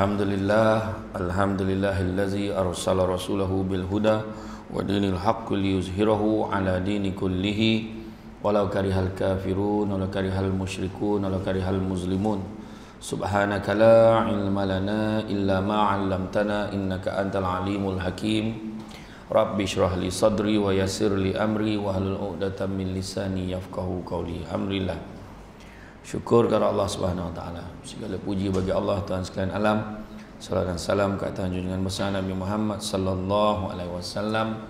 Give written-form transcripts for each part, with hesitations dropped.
Alhamdulillahillazi arsala rasulahu bil huda wa dinil haqqi liyuzhirahu ala dini kullihi walau karihal kafirun walau karihal musyrikun walau karihal muslimun. Subhanaka la ilma lana illa ma 'allamtana innaka antal alimul hakim. Rabbi shrah li sadri wa yassir li amri wa hlul 'uqdatam min lisani yafqahu qawli. Alhamdulillah. Syukur kepada Allah Subhanahu Wa Taala. Segala puji bagi Allah Tuhan sekalian alam. Salam dan salam ke atas junjungan besar Nabi Muhammad sallallahu alaihi wasallam.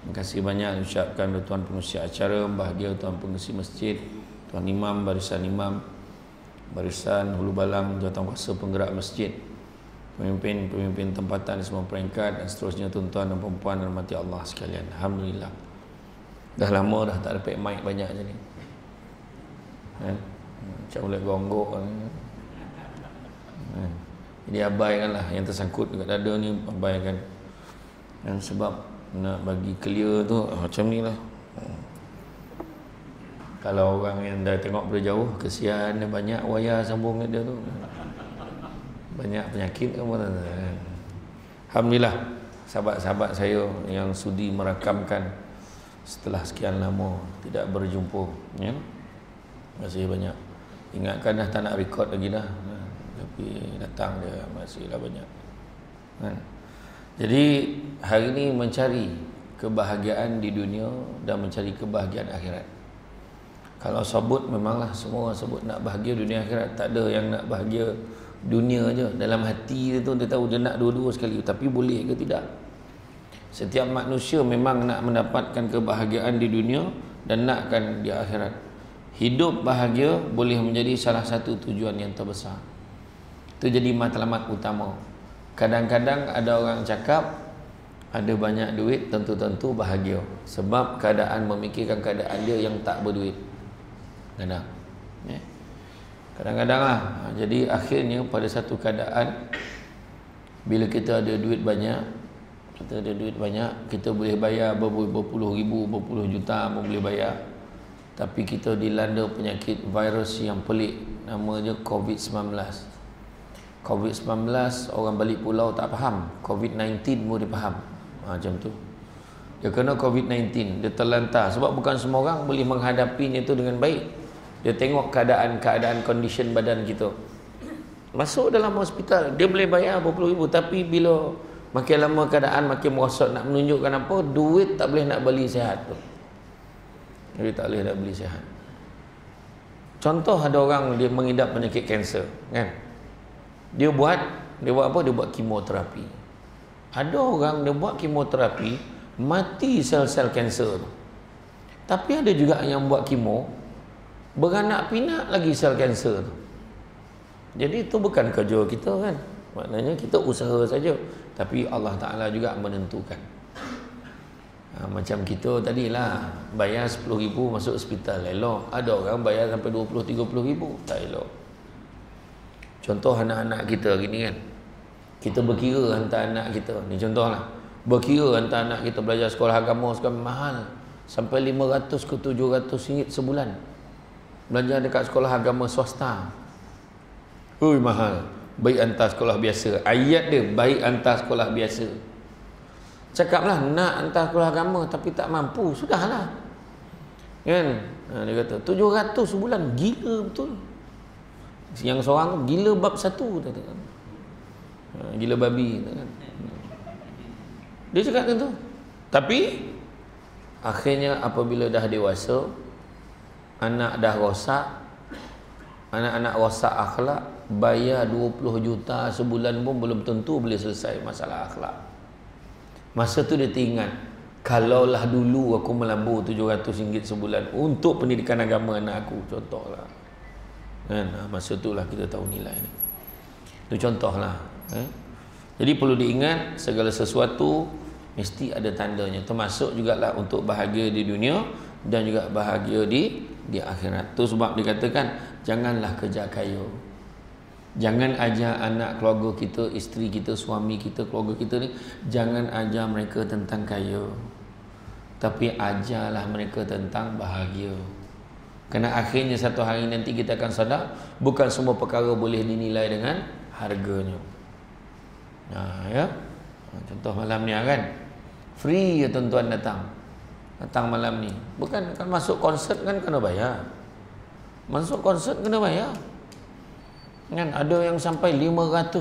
Terima kasih banyak diucapkan kepada tuan pengurusi acara, bahagia tuan pengurusi masjid, tuan imam, barisan hulu balang, jawatankuasa penggerak masjid, pemimpin tempatan di semua peringkat dan seterusnya, tuan-tuan dan puan-puan dan rahmati Allah sekalian. Alhamdulillah. Dah lama dah tak dapat mic banyak je ni. Macam boleh gonggok kan. Jadi abaikanlah yang tersangkut dekat dada ni, abaikan. Dan sebab nak bagi clear tu macam ni lah. Kalau orang yang dah tengok dari jauh, kesian dia, banyak wayar sambung kat dia tu, banyak penyakit kan. Alhamdulillah, sahabat-sahabat saya yang sudi merakamkan setelah sekian lama tidak berjumpa, ya. Terima kasih banyak. Ingatkan dah tak nak record lagi dah, tapi datang dia masihlah banyak. Jadi hari ini mencari kebahagiaan di dunia dan mencari kebahagiaan akhirat. Kalau sebut, memanglah semua orang sebut nak bahagia dunia akhirat. Tak ada yang nak bahagia dunia je. Dalam hati dia tu dia tahu dia nak dua-dua sekali. Tapi boleh ke tidak? Setiap manusia memang nak mendapatkan kebahagiaan di dunia dan nakkan di akhirat. Hidup bahagia boleh menjadi salah satu tujuan yang terbesar. Itu jadi matlamat utama. Kadang-kadang ada orang cakap ada banyak duit tentu-tentu bahagia, sebab keadaan memikirkan keadaan dia yang tak berduit. Kadang-kadang lah. Jadi akhirnya pada satu keadaan, bila kita ada duit banyak, kita boleh bayar berpuluh ribu, berpuluh juta pun boleh bayar. Tapi kita dilanda penyakit virus yang pelik, namanya COVID-19. COVID-19 orang balik pulau tak faham, COVID-19 pun dia faham. Macam tu. Dia kena COVID-19, dia terlantar. Sebab bukan semua orang boleh menghadapinya itu dengan baik. Dia tengok keadaan condition badan kita. Masuk dalam hospital, dia boleh bayar berpuluh ribu, tapi bila makin lama keadaan makin merosot, nak menunjukkan apa, duit tak boleh nak beli sihat tu. Jadi tak boleh nak beli sihat. Contoh, ada orang dia mengidap penyakit kanser, kan? Dia buat apa? Dia buat kemoterapi. Ada orang dia buat kemoterapi, mati sel-sel kanser tu. Tapi ada juga yang buat kemo, beranak pinak lagi sel kanser tu. Jadi itu bukan kerja kita, kan? Maknanya kita usaha saja, tapi Allah Ta'ala juga menentukan. Macam kita tadilah, bayar 10,000 masuk hospital, elok. Ada orang bayar sampai 20-30 ribu, tak elok. Contoh anak-anak kita gini, kan, kita berkira hantar anak kita ni, contohlah, berkira hantar anak kita belajar sekolah agama sekarang mahal, sampai 500 ke 700 ringgit sebulan. Belajar dekat sekolah agama swasta, mahal. Baik hantar sekolah biasa. Ayat dia baik hantar sekolah biasa. Cakaplah nak hantar sekolah agama tapi tak mampu, sudahlah, kan? Dia kata 700 sebulan, gila betul. Yang seorang gila bab 1, katakan. Gila babi, katakan. Dia cakap macam tu. Tapi akhirnya apabila dah dewasa, anak dah rosak, anak-anak rosak akhlak, bayar 20 juta sebulan pun belum tentu boleh selesai masalah akhlak. Masa tu dia teringat, kalaulah dulu aku melambur 700 ringgit sebulan untuk pendidikan agama anak aku, contohlah, kan? Masa tu lah kita tahu nilai ni. Itu contohlah, Jadi perlu diingat, segala sesuatu mesti ada tandanya, termasuk jugalah untuk bahagia di dunia dan juga bahagia di akhirat. Tu sebab dikatakan janganlah kerja kaya. Jangan ajar anak keluarga kita, isteri kita, suami kita, keluarga kita ni, jangan ajar mereka tentang kaya, tapi ajarlah mereka tentang bahagia. Kerana akhirnya satu hari nanti kita akan sadar, bukan semua perkara boleh dinilai dengan harganya. Ya. Contoh malam ni kan. Free ya tuan-tuan datang malam ni. Bukan kan masuk konsert kan kena bayar. Masuk konsert kena bayar. Kan ada yang sampai RM500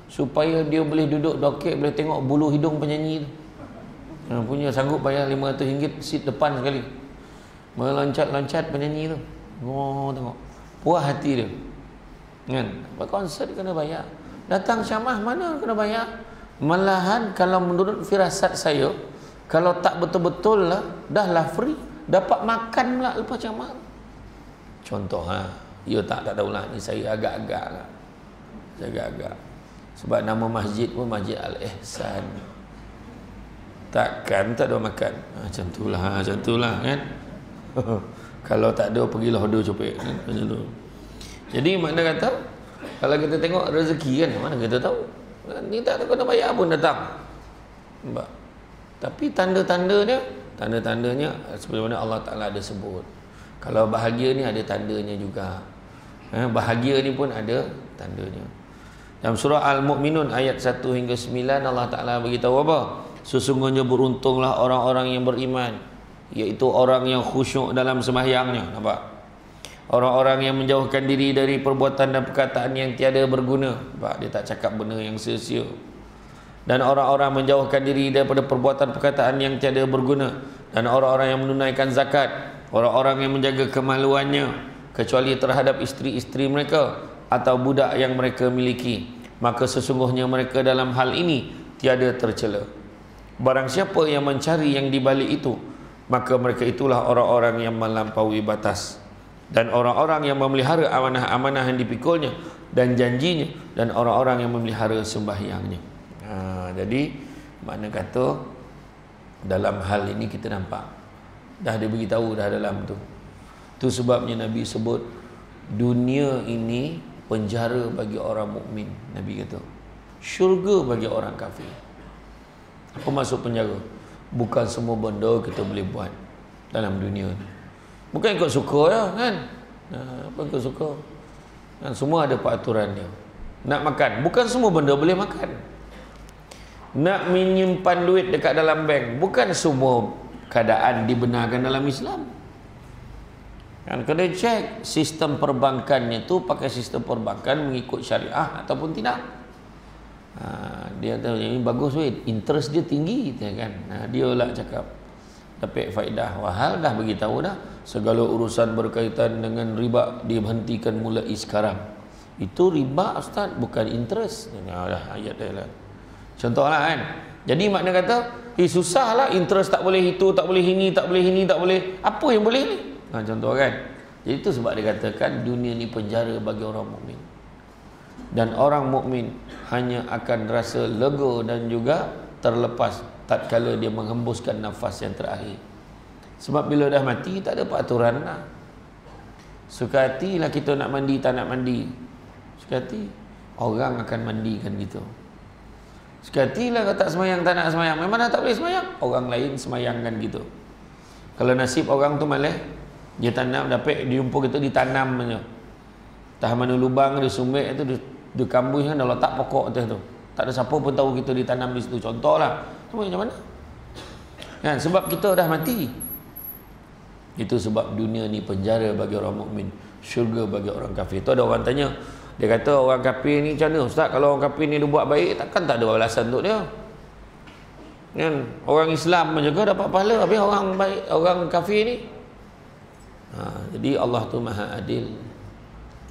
supaya dia boleh duduk doket, boleh tengok bulu hidung penyanyi tu. Punya sanggup bayar RM500 seat depan sekali. Meloncat-loncat penyanyi tu. Tengok. Puas hati dia. Kan? Konsert kena bayar. Datang syamah mana kena bayar? Malahan kalau menurut firasat saya, kalau tak betul-betul lah, dah lah free, dapat makan pula lepas syamah. Contoh ya tak tahulah, ni saya agak-agak lah. Saya agak-agak. Sebab nama masjid pun Masjid Al-Ihsan. Takkan tak ada makan. Macam itulah kan. Kalau tak ada, pergilah order copek kan? Macam tu. Jadi makna kata, kalau kita tengok rezeki kan, mana kita tahu. Ni tak kena bayar pun datang. Nampak? Tapi tanda-tandanya seperti mana Allah Ta'ala ada sebut. Kalau bahagia ni ada tandanya juga. Bahagia ni pun ada tandanya. Dalam surah Al-Mu'minun ayat 1 hingga 9 Allah Ta'ala beritahu apa? Sesungguhnya beruntunglah orang-orang yang beriman, iaitu orang yang khusyuk dalam sembahyangnya. Nampak? Orang-orang yang menjauhkan diri dari perbuatan dan perkataan yang tiada berguna. Nampak? Dia tak cakap benda yang sia-sia. Dan orang-orang menjauhkan diri daripada perbuatan perkataan yang tiada berguna. Dan orang-orang yang menunaikan zakat. Orang-orang yang menjaga kemaluannya, kecuali terhadap isteri-isteri mereka atau budak yang mereka miliki. Maka sesungguhnya mereka dalam hal ini tiada tercela. Barang siapa yang mencari yang di balik itu, maka mereka itulah orang-orang yang melampaui batas. Dan orang-orang yang memelihara amanah-amanah yang dipikulnya dan janjinya, dan orang-orang yang memelihara sembahyangnya. Jadi makna kata dalam hal ini kita nampak dah dia beritahu dah dalam tu. Tu sebabnya Nabi sebut dunia ini penjara bagi orang mukmin. Nabi kata syurga bagi orang kafir. Apa maksud penjara? Bukan semua benda kita boleh buat dalam dunia ni. Bukan ikut suka ya kan? Apa ikut suka? Kan semua ada peraturan dia. Nak makan, bukan semua benda boleh makan. Nak menyimpan duit dekat dalam bank, bukan semua keadaan dibenarkan dalam Islam. Kan kena cek sistem perbankannya tu pakai sistem perbankan mengikut syariah ataupun tidak. Dia tahu yang ini bagus weh, interest dia tinggi kan. Dia lah cakap dapat faedah. Wahal dah beritahu dah segala urusan berkaitan dengan riba dihentikan mulai sekarang. Itu riba ustaz, bukan interest. Dah ayat dia lah. Contohlah kan. Jadi makna kata, susahlah interest tak boleh itu, tak boleh ini, tak boleh ini, tak boleh. Apa yang boleh ni? Contoh kan. Jadi itu sebab dia katakan dunia ni penjara bagi orang mukmin. Dan orang mukmin hanya akan rasa lega dan juga terlepas tatkala dia menghembuskan nafas yang terakhir. Sebab bila dah mati tak ada peraturan lah. Suka hatilah kita nak mandi tak nak mandi. Suka hati orang akan mandikan gitu. Sekatilah kau tak semayang tak nak semayang, memang dah tak boleh semayang, orang lain semayangkan gitu. Kalau nasib orang tu malah dia tanam dapat di rumput kita ditanam saja. Tah mana lubang dia sumbek itu dia kambus kan dah letak pokok atas tu. Tak ada siapa pun tahu kita ditanam di situ. Contohlah. Semua macam mana? Kan sebab kita dah mati. Itu sebab dunia ni penjara bagi orang mukmin, syurga bagi orang kafir. Tu ada orang tanya, dia kata orang kafir ni macam mana ustaz, kalau orang kafir ni dia buat baik takkan tak ada balasan untuk dia kan? Orang Islam juga dapat pahala, habis orang baik, orang kafir ni jadi Allah tu maha adil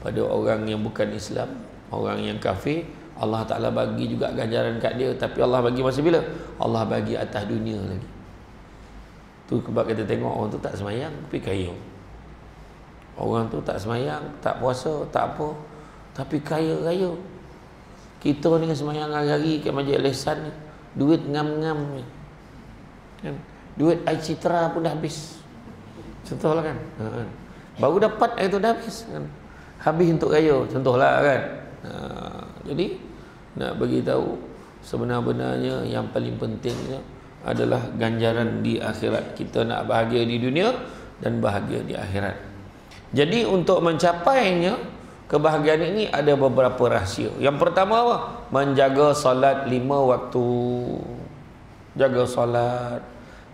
pada orang yang bukan Islam, orang yang kafir. Allah Ta'ala bagi juga ganjaran kat dia, tapi Allah bagi masa bila? Allah bagi atas dunia lagi. Tu sebab kita tengok orang tu tak semayang tapi kaya, orang tu tak semayang, tak puasa, tak apa, tapi kaya-kaya. Kita ni semayang hari-hari kat Masjid Al-Ihsan ni, duit ngam-ngam ni kan? Duit air citra pun dah habis. Contohlah kan, baru dapat air tu dah habis kan? Habis untuk raya, contohlah kan. Jadi nak bagi tahu sebenar-benarnya yang paling pentingnya adalah ganjaran di akhirat. Kita nak bahagia di dunia dan bahagia di akhirat. Jadi untuk mencapainya kebahagiaan ini ada beberapa rahsia. Yang pertama apa? Menjaga solat 5 waktu. Jaga solat.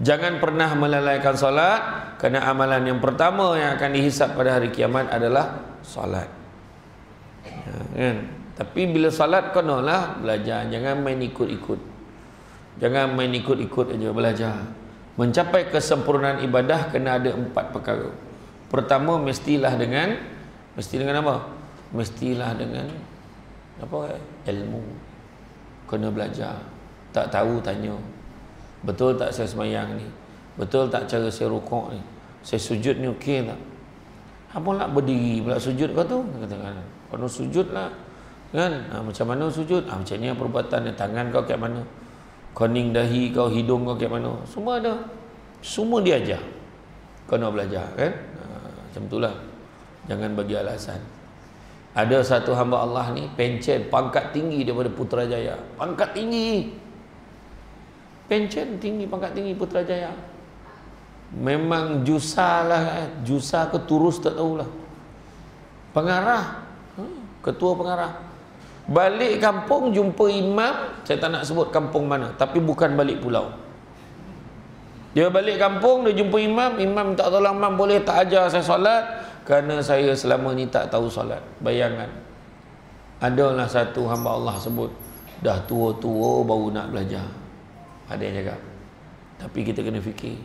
Jangan pernah melalaikan solat, kerana amalan yang pertama yang akan dihisap pada hari kiamat adalah solat. Kan? Tapi bila solat kenalah belajar, jangan main ikut-ikut. Jangan main ikut-ikut aja, belajar. Mencapai kesempurnaan ibadah kena ada 4 perkara. Pertama, mestilah dengan apa? Mestilah dengan apa? Ilmu. Kena belajar. Tak tahu tanya. Betul tak saya semayang ni? Betul tak cara saya rukuk ni? Saya sujud ni okey tak? Apa nak berdiri pula sujud kau tu? Katakan, kau sujud lah. Kan? Macam mana sujud? Macam ni perbuatan ni. Tangan kau kat mana? Koning dahi kau, hidung kau kat mana? Semua ada. Semua diajar. Kau nak belajar kan? Macam itulah. Jangan bagi alasan. Ada satu hamba Allah ni pencen, pangkat tinggi daripada Putrajaya. Pangkat tinggi. Pencen tinggi, pangkat tinggi Putrajaya. Memang jusa lah. Jusa ke turus tak tahulah. Pengarah. Ketua pengarah. Balik kampung jumpa imam. Saya tak nak sebut kampung mana, tapi bukan balik pulau. Dia balik kampung, dia jumpa imam. Imam minta tolong, imam boleh tak ajar saya solat? Kerana saya selama ni tak tahu solat. Bayangan. Adalah satu hamba Allah sebut, dah tua-tua baru nak belajar. Ada yang cakap. Tapi kita kena fikir,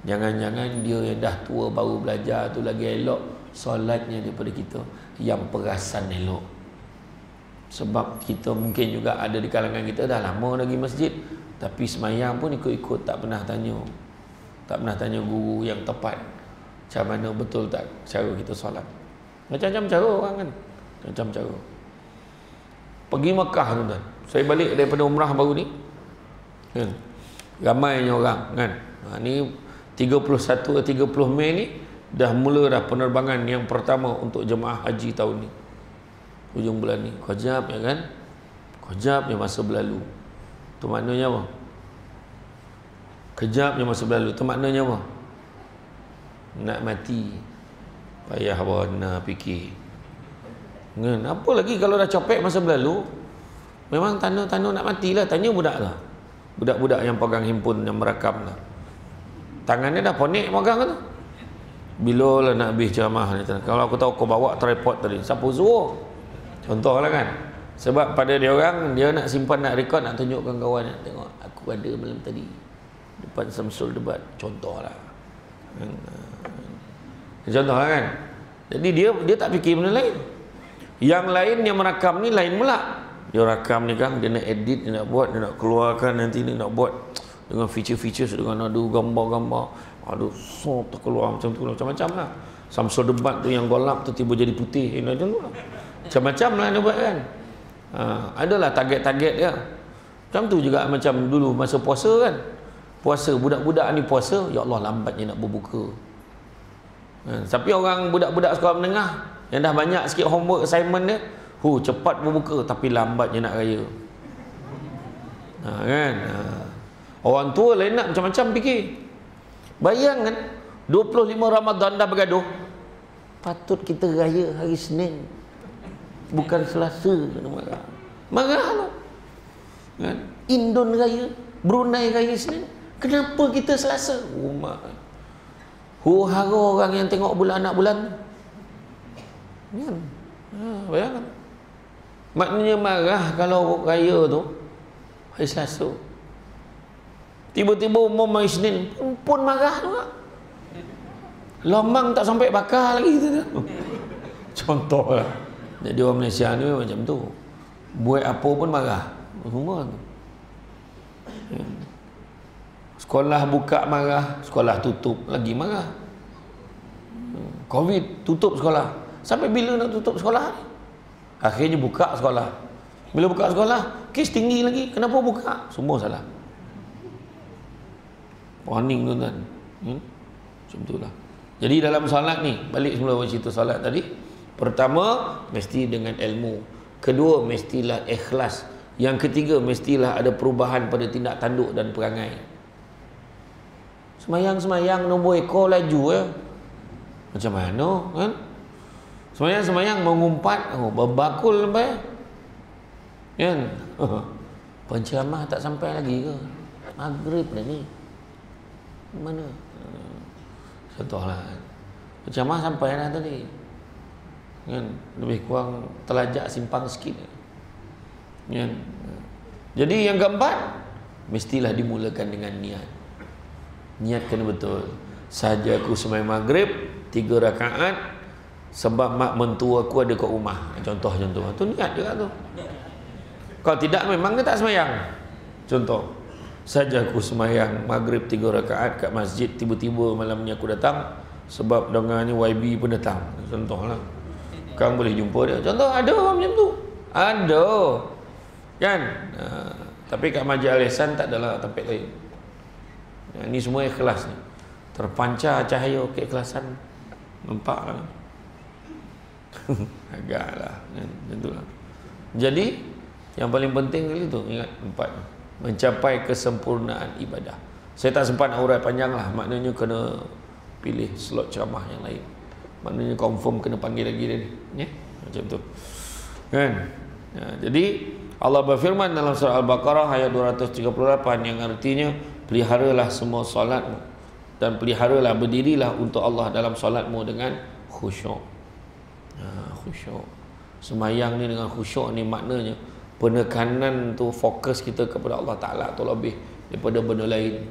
jangan-jangan dia yang dah tua baru belajar tu lagi elok solatnya daripada kita yang perasan elok. Sebab kita mungkin juga ada di kalangan kita dah lama lagi masjid, tapi semayang pun ikut-ikut, tak pernah tanya. Tak pernah tanya guru yang tepat macam mana betul tak cara kita solat. Macam-macam cara orang kan. Macam-macam cara. Pergi Mekah tuan-tuan. Saya balik daripada umrah baru ni kan, ramainya orang kan. Ni 31 atau 30 Mei ni dah mula dah penerbangan yang pertama untuk jemaah haji tahun ni. Hujung bulan ni. Kejap ya kan. Kejap yang masa berlalu. Tu maknanya apa? Kejap yang masa berlalu. Tu maknanya apa? Nak mati. Payah warna fikir kan? Apa lagi kalau dah copek masa berlalu? Memang tanda-tanda nak matilah. Tanya budak lah. Budak-budak yang pegang handphone, yang merakam lah. Tangannya dah ponik pegang tu. Bila lah nak habis ceramah ni? Kalau aku tahu kau bawa tripod tadi, siapa suruh? Contoh lah kan. Sebab pada dia orang, dia nak simpan, nak rekod, nak tunjukkan kawan. Tengok, aku ada malam tadi depan Samsul debat. Contoh lah. Contoh lah kan. Jadi dia tak fikir benda lain. Yang lain yang merakam ni lain pula. Dia rakam ni kan, dia nak edit, dia nak buat, dia nak keluarkan, nanti dia nak buat dengan feature-feature, dengan ada gambar-gambar, ada so terkeluar macam tu, macam-macam lah. Samsul debat tu yang golap tu tiba jadi putih, macam tu lah. Macam-macam lah dia buat kan. Adalah target-target dia. Macam tu juga macam dulu masa puasa kan. Puasa, budak-budak ni puasa, ya Allah lambatnya nak berbuka. Tapi orang budak-budak sekolah menengah yang dah banyak sikit homework assignment dia, cepat berbuka tapi lambatnya nak raya. Kan? Orang tua lain nak macam-macam fikir. Bayangkan 25 Ramadan dah bergaduh. Patut kita raya hari Senin, bukan Selasa. Marah. Marah lah. Kan? Indon raya, Brunei raya Senin. Kenapa kita Selasa? Huru-hara orang yang tengok bulan anak bulan. Kan? Bayangkan. Maknanya marah kalau raya tu hari Selasa. Tiba-tiba umum hari Senin pun marah juga. Lambang tak sampai bakar lagi tu. Contoh lah. Jadi orang Malaysia ni macam tu. Buat apa pun marah. Semua tu. Sekolah buka marah, sekolah tutup lagi marah. Covid tutup sekolah. Sampai bila nak tutup sekolah? Akhirnya buka sekolah. Bila buka sekolah, kes tinggi lagi. Kenapa buka? Semua salah. Warning tuan-tuan. Macam itulah. Jadi dalam solat ni, balik semula cerita solat tadi. Pertama, mesti dengan ilmu. Kedua, mestilah ikhlas. Yang ketiga, mestilah ada perubahan pada tindak tanduk dan perangai. Semayang-semayang nombor ekor laju ya. Macam mana kan? Semayang mengumpat, berbakul sampai kan. Penceramah tak sampai lagi ke? Maghrib dah ni. Mana? Contohlah. Penceramah sampai dah tadi. Kan? Lebih kurang telajak simpang sikit. Kan? Jadi yang keempat, mestilah dimulakan dengan niat. Niat kena betul. Sahaja aku sembahyang maghrib 3 rakaat sebab mak mentua aku ada kat rumah. Contoh. Tu niat juga tu. Kalau tidak memang dia tak sembahyang. Contoh. Sahaja aku sembahyang maghrib 3 rakaat kat masjid, tiba-tiba malam ni aku datang sebab dengarnya YB pun datang. Contohlah. Kang boleh jumpa dia. Contoh, ada orang macam tu. Ada. Kan? Tapi kat Masjid Al-Ihsan tak adalah tempat lain. Ini semua ikhlas ni. Terpancar cahaya keikhlasan. Nampak lah. Agaklah. Macam tu lah. Jadi, yang paling penting kali tu, ingat 4. Mencapai kesempurnaan ibadah. Saya tak sempat nak urai panjang lah. Maknanya kena pilih slot ceramah yang lain. Maknanya confirm kena panggil lagi dia ni. Macam tu. Kan? Jadi, Allah berfirman dalam surah Al-Baqarah ayat 238 yang artinya peliharalah semua solatmu dan peliharalah berdirilah untuk Allah dalam solatmu dengan khusyuk. Khusyuk. Semayang ni dengan khusyuk ni maknanya penekanan tu, fokus kita kepada Allah Ta'ala tu lebih daripada benda lain.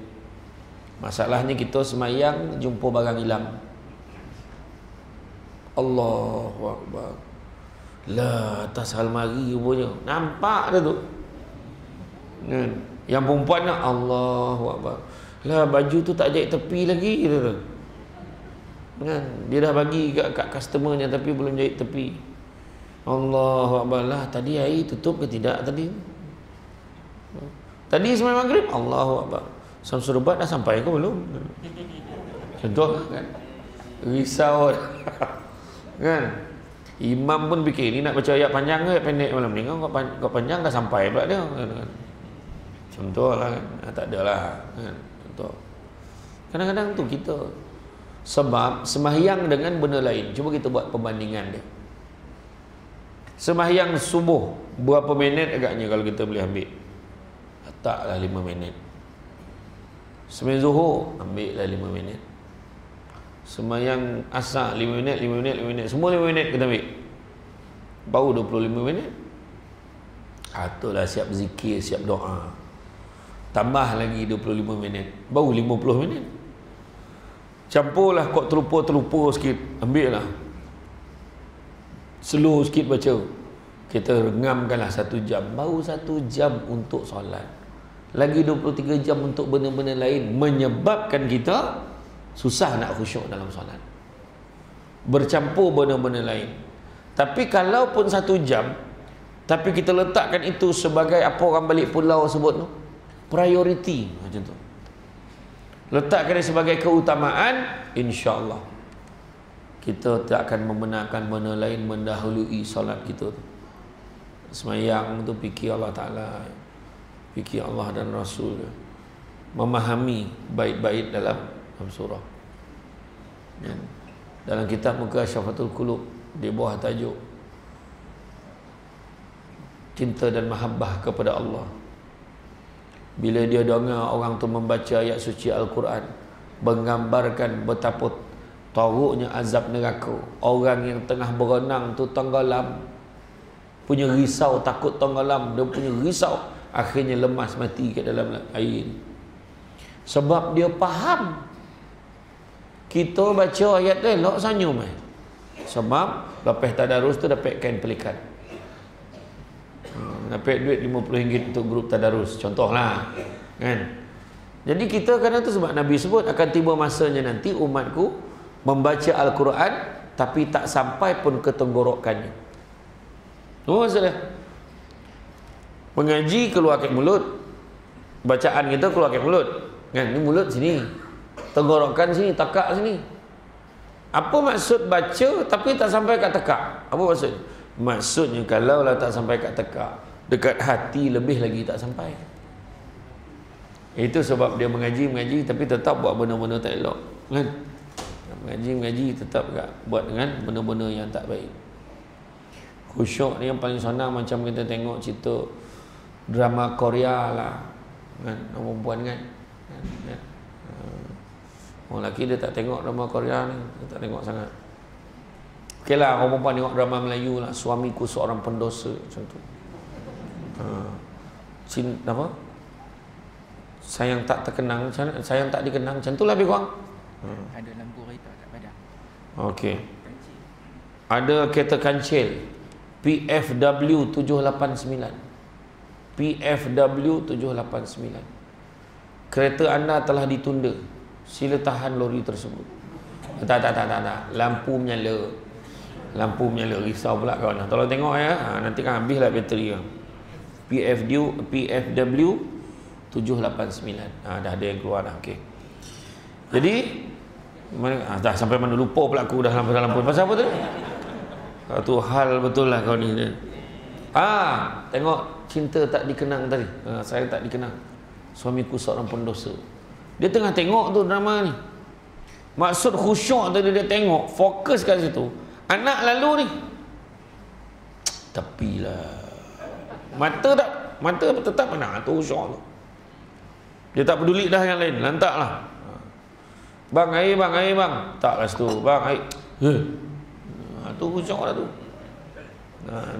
Masalahnya kita semayang jumpa barang hilang. Allahu Akbar. Lah, atas almari rupanya. Nampak dah tu. Kan? Yang perempuan nak Allahu Akbar. Lah, baju tu tak jahit tepi lagi tu. Kan? Dia dah bagi kat customernya tapi belum jahit tepi. Allahu Akbar. Lah, tadi air tutup ke tidak tadi? Tadi sembahyang maghrib Allahu Akbar. Samsul Rubat dah sampai ke belum? Contoh kan? Risau. Kan? Imam pun fikir ni nak baca ayat panjang ke ayat pendek malam ni. Kau panjang dah sampai pula dia. Contoh lah kan. Tak adalah kan. Contoh. Kadang-kadang tu kita sebab sembahyang dengan benda lain. Cuba kita buat perbandingan dia. Sembahyang subuh berapa minit agaknya kalau kita boleh ambil? Taklah 5 minit. Sembahyang zuhur ambil lah 5 minit. Sembahyang asar 5 minit, 5 minit, 5 minit. Semua 5 minit kita ambil. Baru 25 minit. Itulah siap zikir, siap doa. Tambah lagi 25 minit. Baru 50 minit. Campurlah kok terlupa sikit. Ambil lah. Slow sikit baca. Kita rengamkanlah 1 jam. Baru 1 jam untuk solat. Lagi 23 jam untuk benda-benda lain. Menyebabkan kita susah nak khusyuk dalam solat. Bercampur benda-benda lain. Tapi kalaupun 1 jam, tapi kita letakkan itu sebagai apa orang balik pulau sebut tu, priority macam tu. Letakkan dia sebagai keutamaan, insya-Allah kita tak akan membenarkan benda lain mendahului solat kita tu. Semayang tu fikir Allah Ta'ala, fikir Allah dan Rasul, memahami baik-baik dalam surah. Dalam kitab muka Syafatul Qulub di bawah tajuk cinta dan mahabbah kepada Allah. Bila dia dengar orang tu membaca ayat suci Al-Quran, menggambarkan betapa teruknya azab neraka. Orang yang tengah berenang tu tenggelam, punya risau, takut tenggelam, dia punya risau, akhirnya lemas mati kat dalam air. Sebab dia faham. Kita baca ayat tu elok senyum sebab lepas tadarus tu dapat kain pelikat, dapat duit RM50 untuk grup tadarus, contohlah kan. Jadi kita kadang tu sebab Nabi sebut akan tiba masanya nanti umatku membaca Al-Quran tapi tak sampai pun ke tenggorokannya. Oh masalah mengaji keluar ke mulut, bacaan kita keluar ke mulut kan, ni mulut sini, tenggorokan sini, tekak sini. Apa maksud baca tapi tak sampai kat tekak? Apa maksud? Maksudnya kalau lah tak sampai kat tekak, dekat hati lebih lagi tak sampai. Itu sebab dia mengaji tapi tetap buat benda-benda tak elok kan. Mengaji tetap tak buat dengan benda-benda yang tak baik. Khusyuk ni yang paling senang macam kita tengok cerita drama Korea lah kan, orang perempuan kan. Orang lelaki dia tak tengok drama Korea ni, dia tak tengok sangat. Okey lah, orang perempuan tengok drama Melayu lah, suamiku seorang pendosa macam tu. Apa? Sayang tak terkenang, sayang tak dikenang, macam tu lah lebih kurang. Ada lampu kereta kat badan. Okey. Ada kereta kancil PFW 789. PFW 789. Kereta anda telah ditunda. Sila tahan lori tersebut. Tak. Lampu menyala. Lampu menyala. Risau pula kawan. Tolong tengok ya. Nanti kan habislah bateri. PFW 789. Dah ada yang keluar dah. Okey. Jadi dah sampai mana lupa pula aku dah dalam pun. Pasal apa tu? Tu hal betul lah kau ni. Tengok cinta tak dikenang tadi. Saya tak dikenang. Suamiku seorang pendosa. Dia tengah tengok tu drama ni. Maksud khusyuk tadi dia tengok, fokus kat situ. Anak lalu ni. Tepilah. Mata tetap anak tu khusyuk tu. Dia tak peduli dah yang lain, lantaklah. Bang, air bang. Tak kat situ. Bang, air. Tu khusyuk lah tu.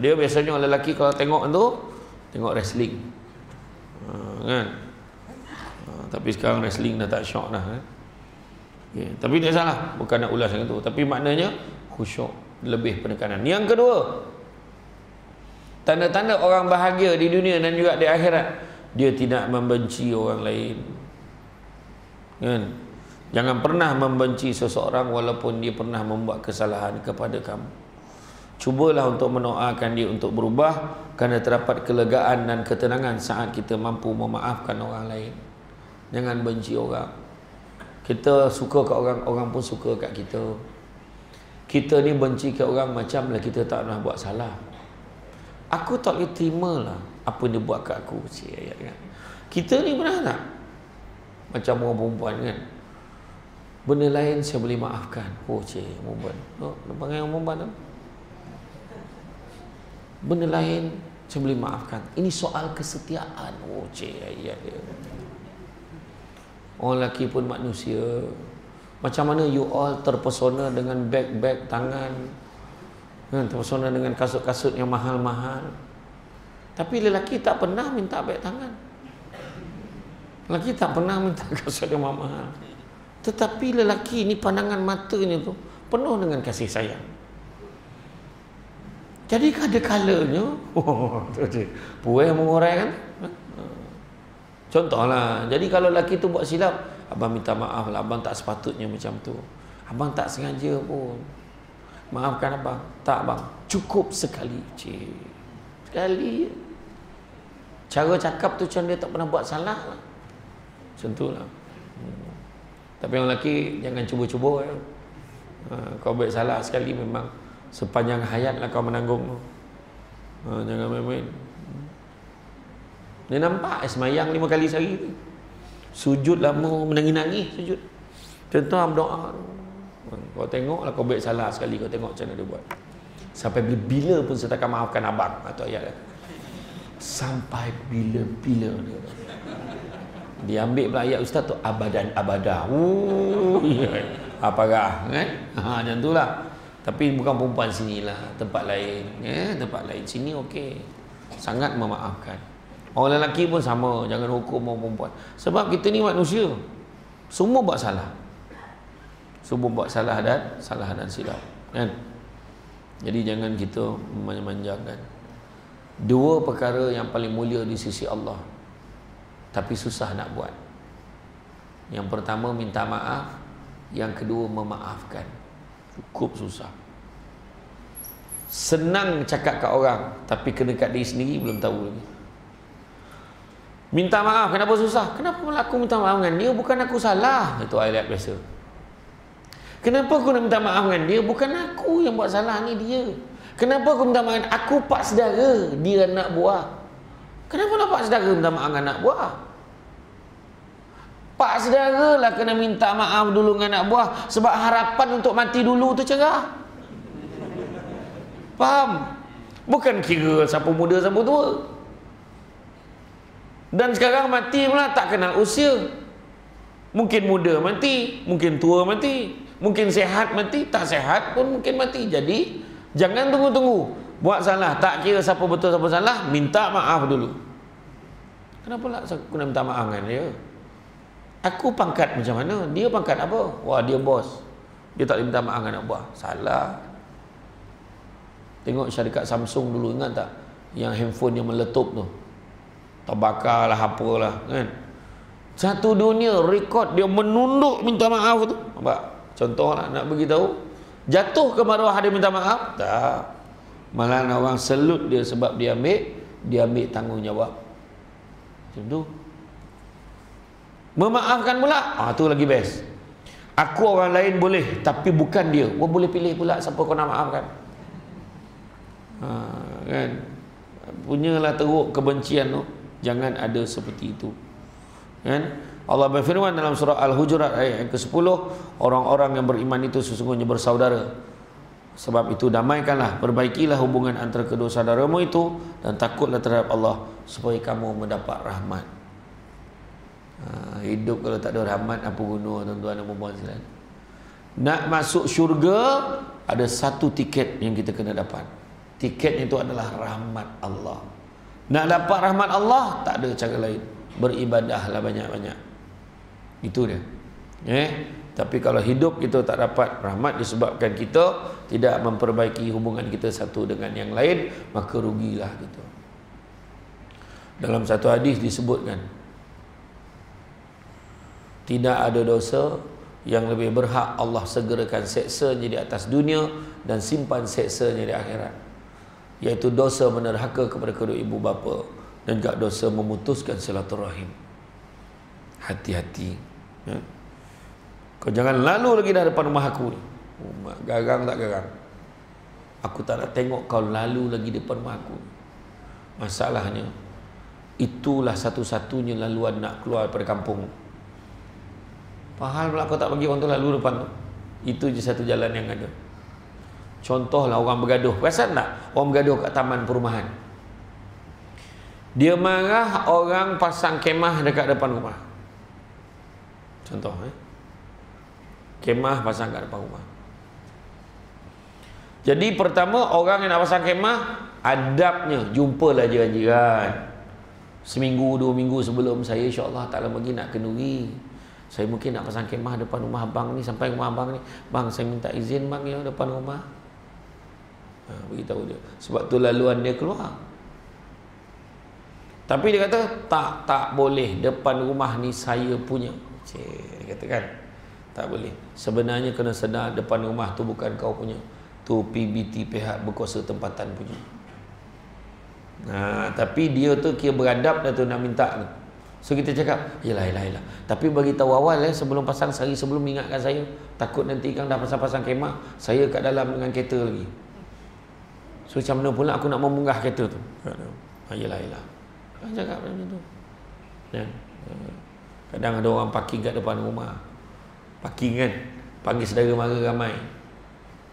Dia biasanya lelaki kalau tengok tu, tengok wrestling. Kan? Tapi sekarang wrestling dah tak syok dah. Okay. Tapi tak salah, bukan nak ulas yang tu. Tapi maknanya khusyuk, lebih penekanan. Yang kedua, tanda-tanda orang bahagia di dunia dan juga di akhirat, dia tidak membenci orang lain. Kan? Jangan pernah membenci seseorang walaupun dia pernah membuat kesalahan kepada kamu. Cubalah untuk mendoakan dia untuk berubah, kerana terdapat kelegaan dan ketenangan saat kita mampu memaafkan orang lain. Jangan benci orang. Kita suka kat orang, orang pun suka kat kita. Kita ni benci kat orang macamlah kita tak pernah buat salah. Aku tak boleh terima lah apa dia buat kat aku. Kan? Kita ni pernah tak? Macam orang perempuan kan, benda lain saya boleh maafkan. Perempuan. Panggil orang perempuan tu. Benda lain saya boleh maafkan. Ini soal kesetiaan. Ayat dia. Orang lelaki pun manusia. Macam mana you all terpesona dengan beg-beg tangan, terpesona dengan kasut-kasut yang mahal-mahal. Tapi lelaki tak pernah minta beg tangan. Lelaki tak pernah minta kasut yang mahal-mahal. Tetapi lelaki ni pandangan matanya tu penuh dengan kasih sayang. Jadi ada kalanya puai mengurai kan. Contohlah, jadi kalau lelaki tu buat silap, abang minta maaf lah, abang tak sepatutnya macam tu. Abang tak sengaja pun. Maafkan abang. Tak bang, cukup sekali. Sekali. Cara cakap tu macam dia tak pernah buat salah lah. Macam tu lah. Tapi orang lelaki jangan cuba-cuba. Kau buat salah sekali memang sepanjang hayat lah kau menanggung. Jangan main-main. Dia nampak semayang 5 kali sehari tu. Sujud lama, menangis-nangis sujud. Contoh berdoa. Kau tengoklah kau buat salah sekali, kau tengok macam mana dia buat. Sampai bila-bila pun saya takkan maafkan abang. Atau ayat dia. Sampai bila-bila dia ambil pula ayat ustaz tu, abadan abadah. Apakah kan? Macam tu lah. Tapi bukan perempuan sinilah, tempat lain. Tempat lain sini okey. Sangat memaafkan. Orang lelaki pun sama, jangan hukum orang perempuan. Sebab kita ni manusia. Semua buat salah. Semua buat salah dan silap. Kan? Jadi jangan kita memanjangkan. Dua perkara yang paling mulia di sisi Allah, tapi susah nak buat. Yang pertama minta maaf, yang kedua memaafkan. Cukup susah. Senang cakap kat orang, tapi kena kat diri sendiri belum tahu lagi. Minta maaf, kenapa susah? Kenapa aku minta maaf dengan dia? Bukan aku salah. Itu ayat biasa. Kenapa aku nak minta maaf dengan dia? Bukan aku yang buat salah, ni dia. Kenapa aku minta maaf? Aku pak saudara, dia anak buah. Kenapa nak pak saudara minta maaf dengan anak buah? Pak saudara lah kena minta maaf dulu dengan anak buah, sebab harapan untuk mati dulu tu cerah. Faham? Bukan kira siapa muda siapa tua. Dan sekarang mati pula tak kenal usia. Mungkin muda mati, mungkin tua mati, mungkin sehat mati, tak sehat pun mungkin mati. Jadi jangan tunggu-tunggu. Buat salah, tak kira siapa betul siapa salah, minta maaf dulu. Kenapa lah aku nak minta maaf dengan dia? Aku pangkat macam mana? Dia pangkat apa? Wah, dia bos. Dia tak boleh minta maaf dengan anak buah. Salah. Tengok syarikat Samsung dulu, ingat tak? Yang handphone yang meletup tu. Terbakar lah, apalah kan? Satu dunia rekod dia menunduk minta maaf tu. Nampak? Contoh lah nak beritahu. Jatuh ke maruah dia minta maaf? Tak. Malah orang selut dia sebab dia ambil tanggungjawab. Macam tu. Memaafkan pula, tu lagi best. Aku orang lain boleh, tapi bukan dia. Kau boleh pilih pula siapa kau nak maafkan. Kan? Punyalah teruk kebencian tu. Jangan ada seperti itu. Kan? Allah berfirman dalam surah Al-Hujurat ayat yang ke-10, orang-orang yang beriman itu sesungguhnya bersaudara. Sebab itu damaikanlah, perbaikilah hubungan antara kedua saudaramu itu, dan takutlah terhadap Allah supaya kamu mendapat rahmat. Hidup kalau tak ada rahmat, apa guna tuan-tuan dan puan-puan sekalian? Nak masuk syurga, ada satu tiket yang kita kena dapat. Tiket itu adalah rahmat Allah. Nak dapat rahmat Allah, tak ada cara lain. Beribadahlah banyak-banyak. Itu dia. Tapi kalau hidup kita tak dapat rahmat disebabkan kita tidak memperbaiki hubungan kita satu dengan yang lain, maka rugilah kita. Dalam satu hadis disebutkan, tidak ada dosa yang lebih berhak Allah segerakan seksanya di atas dunia dan simpan seksanya di akhirat, iaitu dosa menerhaka kepada kedua ibu bapa dan juga dosa memutuskan silaturahim. Hati-hati. Kau jangan lalu lagi dah depan rumah aku ni. Garang tak garang? Aku tak nak tengok kau lalu lagi depan rumah aku. Masalahnya, itulah satu-satunya laluan nak keluar daripada kampung. Pahal pula kau tak bagi orang tu lalu depan tu. Itu je satu jalan yang ada. Contohlah orang bergaduh. Perasan tak? Orang bergaduh kat taman perumahan. Dia marah orang pasang kemah dekat depan rumah. Contoh kemah pasang kat depan rumah. Jadi pertama, orang yang nak pasang kemah, adabnya jumpalah jiran-jiran. Seminggu, 2 minggu sebelum saya insya-Allah tak lama lagi nak kenduri. Saya mungkin nak pasang kemah depan rumah abang ni. Sampai rumah abang ni, bang saya minta izin bang ya depan rumah. Beritahu dia. Sebab tu laluan dia keluar. Tapi dia kata tak boleh, depan rumah ni saya punya. Dia kata kan, tak boleh. Sebenarnya kena sedar depan rumah tu bukan kau punya. Tu PBT, pihak berkuasa tempatan punya. Tapi dia tu kira beradab dah tu nak minta tu. So kita cakap, yelah. Tapi bagi tahu awal sebelum pasang, sehari sebelum ingatkan saya. Takut nanti kan dah pasang-pasang kemah, saya kat dalam dengan kereta lagi. So macam mana pula aku nak memunggah kereta tu? Yelah. Cakap macam tu. Kadang ada orang parking kat depan rumah. Parking kan, panggil saudara mara ramai.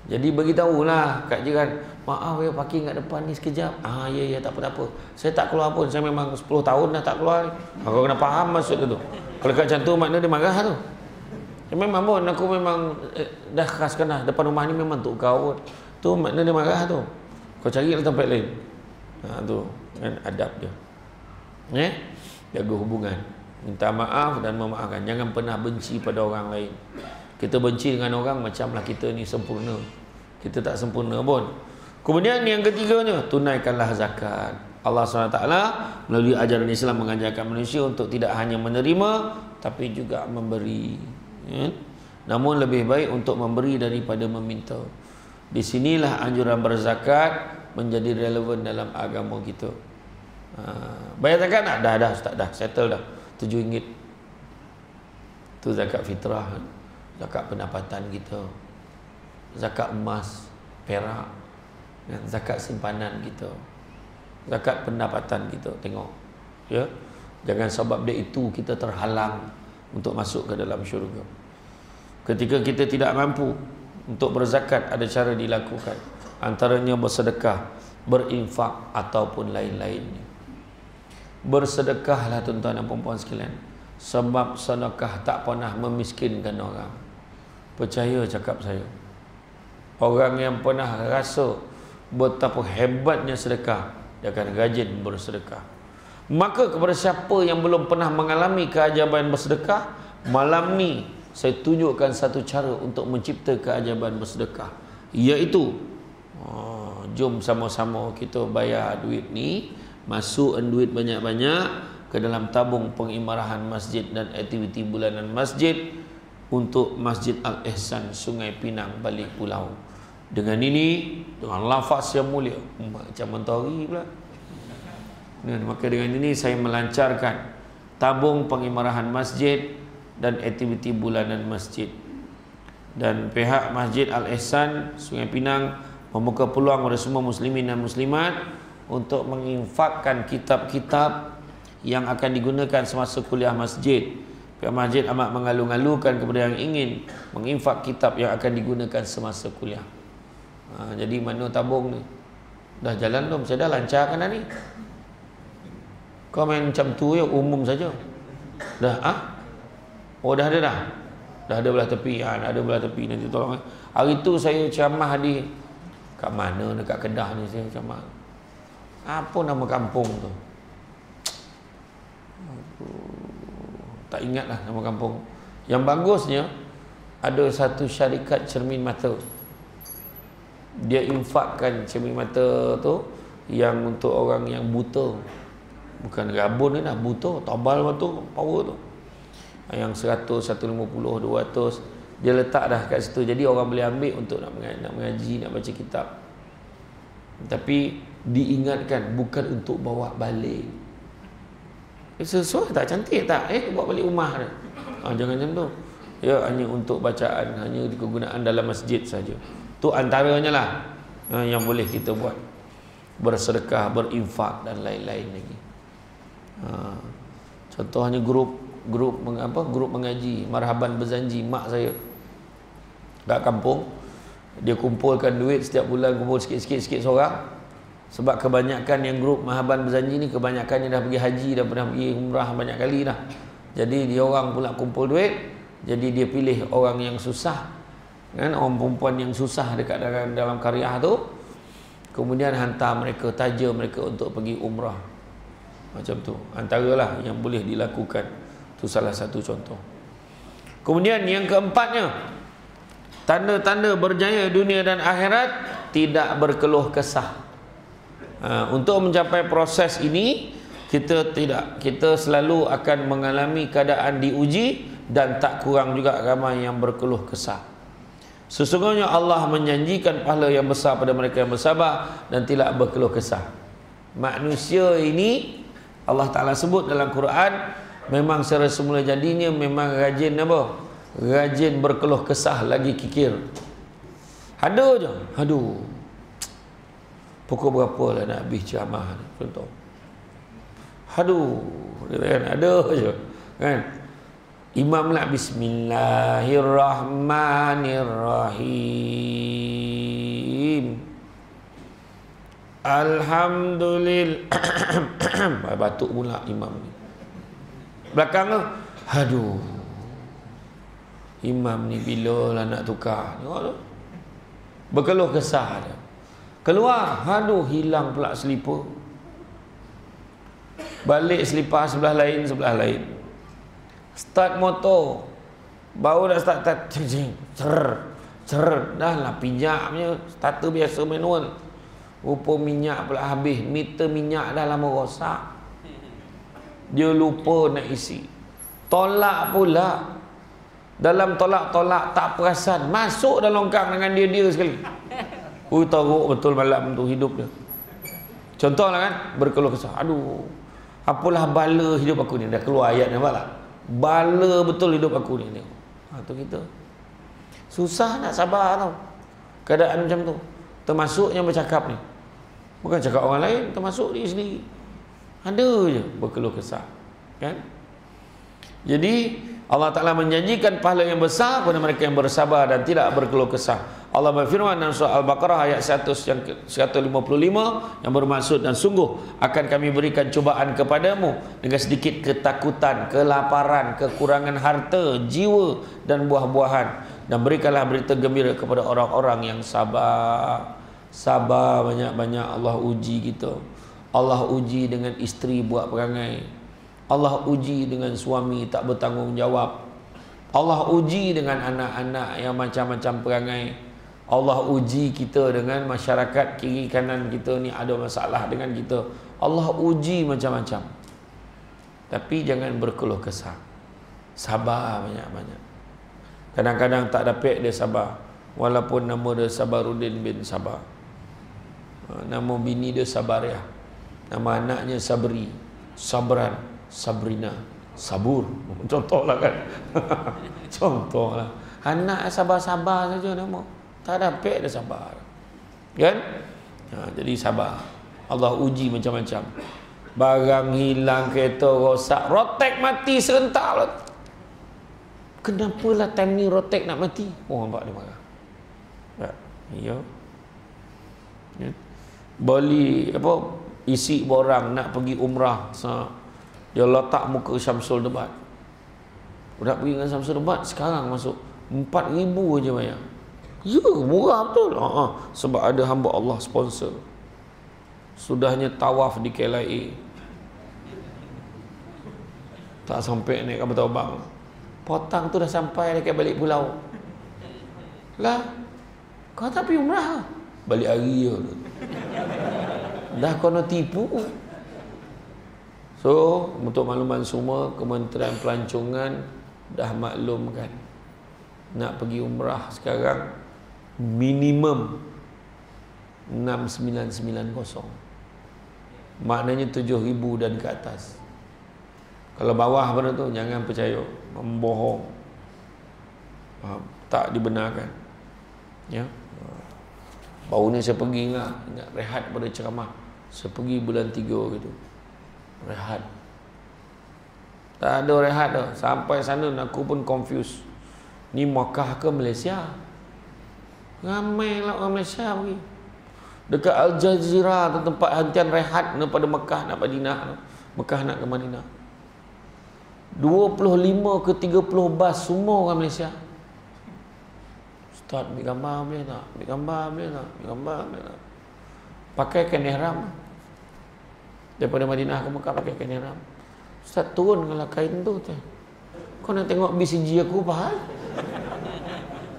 Jadi beritahulah kat jiran, maaf ya parking kat depan ni sekejap. Ya tak apa. Saya tak keluar pun, saya memang 10 tahun dah tak keluar. Kau kena faham maksud tu. Kalau kat macam tu makna dia marah tu. Memang pun aku memang dah keraskan dah, depan rumah ni memang untuk kau pun. Tu makna dia marah tu. Kau carilah tempat lain. Tu kan adab dia. Jaga hubungan, minta maaf dan memaafkan. Jangan pernah benci pada orang lain. Kita benci dengan orang macamlah kita ni sempurna. Kita tak sempurna pun. Kemudian yang ketiganya, tunaikanlah zakat. Allah SWT melalui ajaran Islam mengajarkan manusia untuk tidak hanya menerima tapi juga memberi. Namun lebih baik untuk memberi daripada meminta. Di sinilah anjuran berzakat menjadi relevan dalam agama kita. Bayar zakat tak? Dah Ustaz, dah settle dah. RM7. Itu zakat fitrah. Zakat pendapatan kita, zakat emas, perak, dan zakat simpanan kita, zakat pendapatan kita. Tengok, ya, jangan sebab dia itu kita terhalang untuk masuk ke dalam syurga. Ketika kita tidak mampu untuk berzakat, ada cara dilakukan, antaranya bersedekah, berinfak ataupun lain-lainnya. Bersedekahlah tuan-tuan dan puan-puan sekalian, sebab sedekah tak pernah memiskinkan orang. Percaya cakap saya, orang yang pernah rasa betapa hebatnya sedekah, dia akan rajin bersedekah. Maka kepada siapa yang belum pernah mengalami keajaiban bersedekah, malam ni saya tunjukkan satu cara untuk mencipta keajaiban bersedekah, iaitu jom sama-sama kita bayar duit ni, masukkan duit banyak-banyak ke dalam tabung pengimarahan masjid dan aktiviti bulanan masjid untuk Masjid Al-Ihsan Sungai Pinang, Balik Pulau. Dengan ini, dengan lafaz yang mulia, macam mentari pula. Dan maka dengan ini saya melancarkan tabung pengimarahan masjid dan aktiviti bulanan masjid. Dan pihak Masjid Al-Ihsan Sungai Pinang membuka peluang kepada semua muslimin dan muslimat untuk menginfakkan kitab-kitab yang akan digunakan semasa kuliah masjid. Pihak masjid amat mengalu-alukan kepada yang ingin menginfak kitab yang akan digunakan semasa kuliah. Jadi mana tabung ni? Dah jalan belum? Saya dah lancarkan dah ni. Kau main macam tu ya, umum saja. Dah Oh dah ada dah. Dah ada belah tepi. Dah ada belah tepi, nanti tolong. Hari tu saya ceramah di kat mana, dekat Kedah ni saya ceramah. Apa nama kampung tu? Tak ingat lah nama kampung. Yang bagusnya, ada satu syarikat cermin mata. Dia infakkan cermin mata tu yang untuk orang yang buta. Bukan rabun ni lah, buta, tabal tu, power tu. Yang 100, 150, 200 dia letak dah kat situ. Jadi orang boleh ambil untuk nak mengaji, nak baca kitab. Tapi diingatkan bukan untuk bawa balik. Sesuai tak, cantik tak? Bawa balik rumah dah. Jangan macam tu. Ya, hanya untuk bacaan, hanya kegunaan dalam masjid saja. Tu antaranya lah yang boleh kita buat. Bersedekah, berinfak dan lain-lain lagi. Contohnya grup mengaji Marhaban Berzanji, mak saya kat kampung, dia kumpulkan duit setiap bulan, kumpul sikit-sikit seorang. Sebab kebanyakan yang grup Marhaban Berzanji ni kebanyakan yang dah pergi haji, dah pernah pergi umrah banyak kali dah. Jadi dia orang pula kumpul duit, jadi dia pilih orang yang susah, kan, orang perempuan yang susah dekat dalam qaryah tu, kemudian hantar mereka, taja mereka untuk pergi umrah. Macam tu, antaralah yang boleh dilakukan. Itu salah satu contoh. Kemudian yang keempatnya, tanda-tanda berjaya dunia dan akhirat, tidak berkeluh kesah. Untuk mencapai proses ini, kita selalu akan mengalami keadaan diuji dan tak kurang juga ramai yang berkeluh kesah. Sesungguhnya Allah menjanjikan pahala yang besar pada mereka yang bersabar dan tidak berkeluh kesah. Manusia ini Allah Ta'ala sebut dalam Quran, memang secara semula jadinya memang rajin apa? Rajin berkeluh kesah, lagi kikir. Ada je. Aduh, pukul berapa lah nak habis ceramah ni, contoh. Aduh, kan? Ada je, kan? Imam lah, Bismillahirrahmanirrahim, Alhamdulillah. Batuk pula imam ni. Belakang tu, aduh, imam ni bila lah nak tukar. Tengok tu, berkeluh kesah dia. Keluar, aduh, hilang pula selipar. Balik selipar sebelah lain. Start motor, baru dah start, dah lah pinyaknya. Starter biasa manual, rupa minyak pula habis. Meter minyak dah lama rosak, dia lupa nak isi. Tolak pula, dalam tolak tak perasan, masuk dalam longkang dengan dia sekali. Teruk betul malam tu hidup dia. Contohlah kan, berkeluh kesah. Aduh, apalah bala hidup aku ni. Dah keluar ayat, nampak tak? Bala betul hidup aku ni. Tu kita susah nak sabar tau keadaan macam tu. Termasuk yang bercakap ni, bukan cakap orang lain, termasuk diri sendiri. Ada je berkeluh kesah, kan? Jadi Allah Ta'ala menjanjikan pahala yang besar kepada mereka yang bersabar dan tidak berkeluh kesah. Allah berfirman dalam surah Al-Baqarah ayat 155 yang bermaksud, dan sungguh akan kami berikan cubaan kepadamu dengan sedikit ketakutan, kelaparan, kekurangan harta, jiwa dan buah-buahan, dan berikanlah berita gembira kepada orang-orang yang sabar. Sabar banyak-banyak. Allah uji kita. Allah uji dengan isteri buat perangai. Allah uji dengan suami tak bertanggungjawab. Allah uji dengan anak-anak yang macam-macam perangai. Allah uji kita dengan masyarakat kiri kanan kita ni ada masalah dengan kita. Allah uji macam-macam. Tapi jangan berkeluh kesah. Sabar banyak-banyak. Kadang-kadang tak dapat dia sabar. Walaupun nama dia Sabaruddin bin Sabar. Nama bini dia Sabariah. Nama anaknya Sabri, Sabran, Sabrina, Sabur. Contohlah kan. Contohlah. Anak sabar-sabar saja nama. Tak dapat dia sabar. Kan? Jadi sabar. Allah uji macam-macam. Barang hilang, kereta rosak, rotek mati serentak lah. Kenapalah time ni rotek nak mati? Oh, nampak dia marah. Ya. Ya. Bali apa? Isi borang nak pergi umrah, dia letak muka Syamsul Debat. Udah pergi dengan Syamsul Debat, sekarang masuk 4,000 aja bayar. Ya, murah betul. Sebab ada hamba Allah sponsor. Sudahnya tawaf di KLIA, tak sampai naik kapal terbang, potang tu dah sampai dekat balik pulau. Lah, kau tak pergi umrah? Balik hari je. Dah kena tipu. So, untuk makluman semua, Kementerian Pelancongan dah maklumkan, nak pergi umrah sekarang minimum 6,990. Maknanya 7,000 dan ke atas. Kalau bawah pada tu jangan percaya, membohong. Tak dibenarkan. Ya. Baru ni saya pergi ingat rehat pada ceramah. Saya pergi bulan 3 gitu. Rehat. Tak ada rehat dah. Sampai sana aku pun confused. Ni Makkah ke Malaysia? Ramai lah orang Malaysia pergi. Dekat Al Jazeera tu tempat hentian rehat daripada Mekah nak Madinah. Mekah nak ke Madinah. 25 ke 30 bas semua orang Malaysia. Ustaz, ambil gambar boleh tak? Ambil gambar boleh tak? Ambil gambar boleh tak? Pakai kain ihram. Daripada Madinah ke Mekah pakai kain ihram. Ustaz, turun kalau kain tu. Kau nak tengok BCG aku apa hal?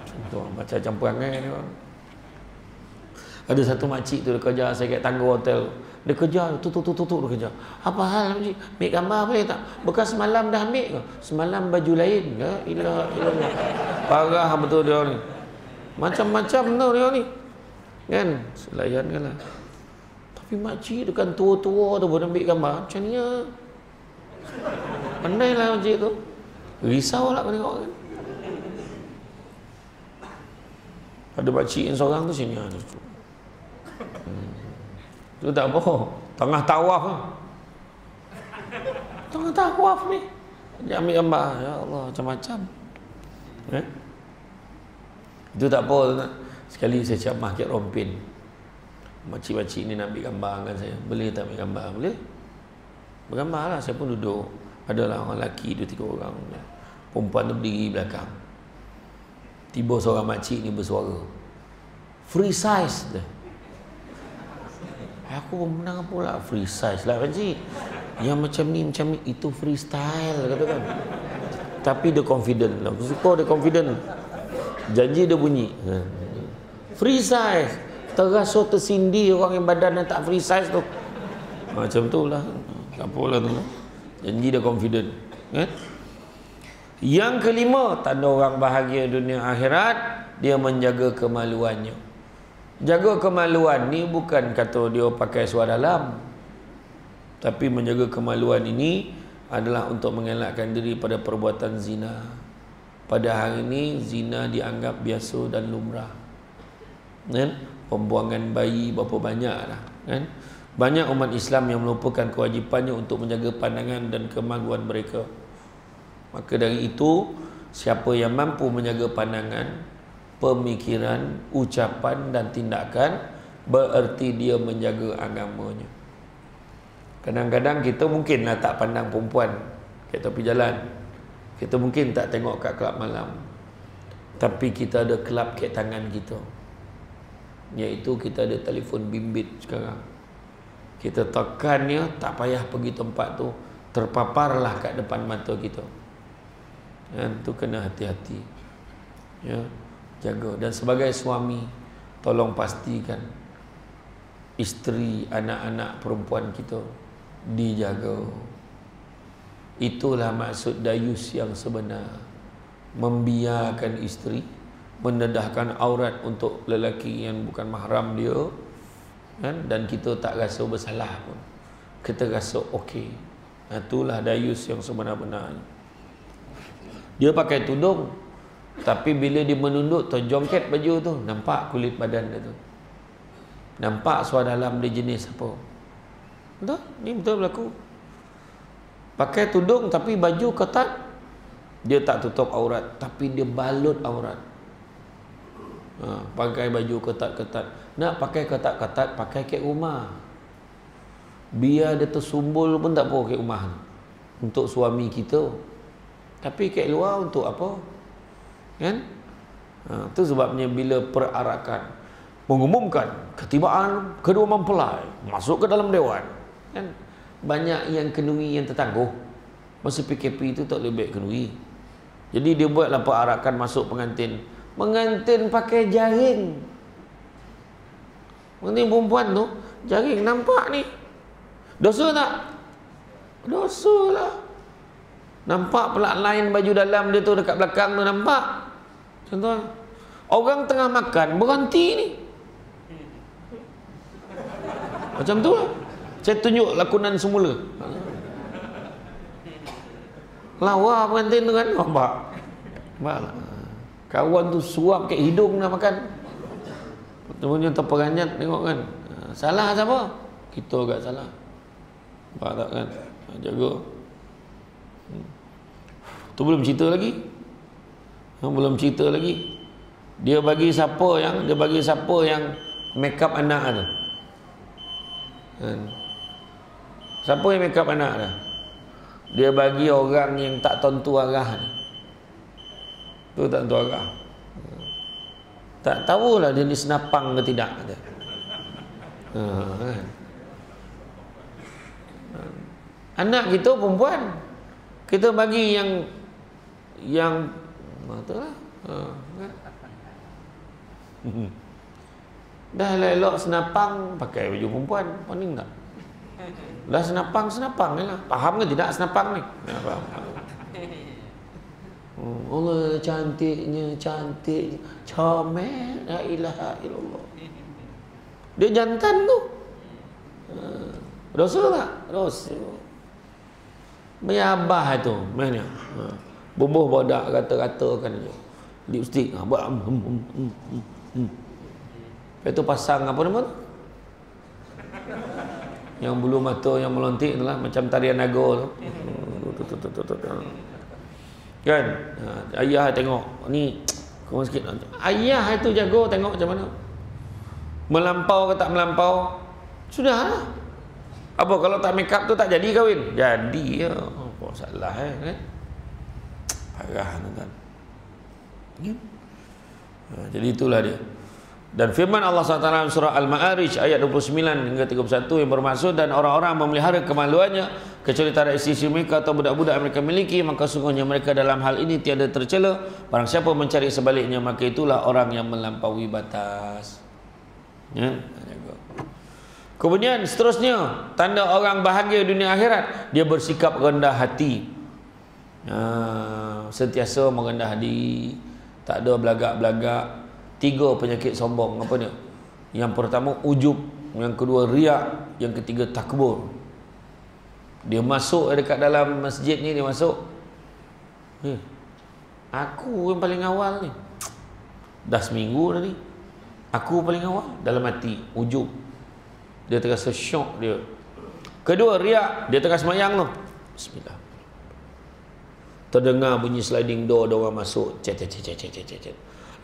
Contoh, macam perangai ni. Ada satu makcik tu dia kerja saya kat tangga hotel. Dia kerja tutup dia kerja. Apa hal makcik? Ambil gambar boleh tak? Bekas semalam dah ambil ke? Semalam baju lain. La ilaha illallah. Parah betul dia ni. Macam-macam tau dia ni. Kan? Selayankan lah. Tapi makcik dekat tua-tua tu pun ambil gambar. Macam ni ya. Pandai lah makcik tu. Risau lah kau tengok kan. Ada makcik yang seorang tu sini. Tu tak apa. Tengah tawaf lah. Tengah tawaf ni. Dia ambil gambar. Ya Allah, macam-macam. Itu tak apa. Sekali saya ceramah kat Rompin. Makcik-makcik ni nak ambil gambar dengan saya. Boleh tak ambil gambar? Boleh. Bergambar lah. Saya pun duduk. Adalah orang lelaki 2-3 orang. Perempuan tu berdiri belakang. Tiba seorang makcik ni bersuara. Free size dah. Aku menang pula. Free size lah makcik. Yang macam ni itu freestyle kata kan. Tapi dia confident lah. Aku suka dia confident. Janji dia bunyi. Free size. Terasa tersindi orang yang badan yang tak free size tu. Macam tu lah. Tak apalah tu lah. Janji dia confident. Yang kelima, tanda orang bahagia dunia akhirat, dia menjaga kemaluannya. Jaga kemaluan ni bukan kata dia pakai suara dalam. Tapi menjaga kemaluan ini adalah untuk mengelakkan diri pada perbuatan zina. Pada hari ini zina dianggap biasa dan lumrah. Kan? Pembuangan bayi berapa banyak lah. Kan? Banyak umat Islam yang melupakan kewajipannya untuk menjaga pandangan dan kemaluan mereka. Maka dari itu, siapa yang mampu menjaga pandangan, pemikiran, ucapan dan tindakan, bererti dia menjaga agamanya. Kadang-kadang kita mungkinlah tak pandang perempuan kat tepi jalan. Kita mungkin tak tengok kat kelab malam. Tapi kita ada kelab kat tangan kita. Iaitu kita ada telefon bimbit sekarang. Kita tekannya, tak payah pergi tempat tu, terpaparlah kat depan mata kita. Tu kena hati-hati. Ya, jaga. Dan sebagai suami, tolong pastikan isteri, anak-anak perempuan kita dijaga. Itulah maksud dayus yang sebenar. Membiarkan isteri, mendedahkan aurat untuk lelaki yang bukan mahram dia, kan? Dan kita tak rasa bersalah pun, kita rasa okey. Itulah dayus yang sebenar-benarnya. Dia pakai tudung, tapi bila dia menunduk terjongket baju tu, nampak kulit badan dia tu, nampak suara dalam dia jenis apa. Betul? Ni betul berlaku. Pakai tudung tapi baju ketat, dia tak tutup aurat, tapi dia balut aurat. Pakai baju ketat-ketat. Nak pakai ketat-ketat, pakai kat rumah. Biar dia tersumbul pun tak apa kat rumah. Untuk suami kita. Tapi kat luar untuk apa? Kan? Itu sebabnya bila perarakan mengumumkan ketibaan kedua mempelai masuk ke dalam dewan, kan? Banyak yang kenuri yang tertangguh. Masa PKP itu tak lebih baik kenuri. Jadi dia buatlah perarakan masuk pengantin. Mengantin pakai jaring. Pengantin perempuan tu jaring, nampak ni. Dosa tak? Dosa lah. Nampak pula lain baju dalam dia tu dekat belakang tu, nampak. Contoh, orang tengah makan berhenti ni. Macam tu lah. Saya tunjuk lakonan semula. Lawa pengantin tu kan, nampak. Nampak lah. Kawan tu suap kat hidung nak makan. Temunya terperanjat tengok kan. Salah siapa? Kita agak salah. Nampak tak kan? Jaga. Tu belum cerita lagi. Belum cerita lagi. Dia bagi siapa yang make up anak tu. Siapa yang make up anak tu? Dia bagi orang yang tak tentu arah ni. Tu tak tentu arah. Tak tahulah dia ni senapang ke tidak. Kan? Anak kita perempuan, kita bagi yang betul lah. Kan? Dah elok senapang pakai baju perempuan, pening tak? Dah senapang je lah. Faham ke tidak senapang ni? Faham. Allah cantiknya, comel, la ilaha illallah. Dia jantan tu. Dosa tak? Dosa. Menyabah tu, mana? Bubuh bodak kata-katakan je. Lipstick, buat lepas tu pasang apa nama tu? Yang bulu mata yang melontik tu lah, macam tarian naga tu. Kan? Ayah tengok ni kurang sikit. Ayah itu jago tengok macam mana. Melampau ke tak melampau, sudahlah. Apa kalau tak make up tu tak jadi kahwin? Jadi ya. Apa salah kan? Parah kan. Jadi itulah dia. Dan firman Allah SWT dalam surah Al-Ma'arij ayat 29 hingga 31 yang bermaksud, dan orang-orang memelihara kemaluannya kecuali terhadap isteri mereka atau budak-budak mereka miliki, maka sungguhnya mereka dalam hal ini tiada tercela. Barang siapa mencari sebaliknya, maka itulah orang yang melampaui batas. Ya? Kemudian seterusnya, tanda orang bahagia dunia akhirat, dia bersikap rendah hati. Sentiasa merendah diri, tak ada belagak-belagak. 3 penyakit sombong apa dia? Yang pertama ujub, yang kedua riak, yang ketiga takbur. Dia masuk dekat dalam masjid ni, dia masuk, aku yang paling awal ni, dah seminggu dah ni, aku paling awal. Dalam hati ujub, dia terasa syok dia. Kedua riak, dia tengah semayang tu, bismillah, terdengar bunyi sliding door, ada orang masuk, cet.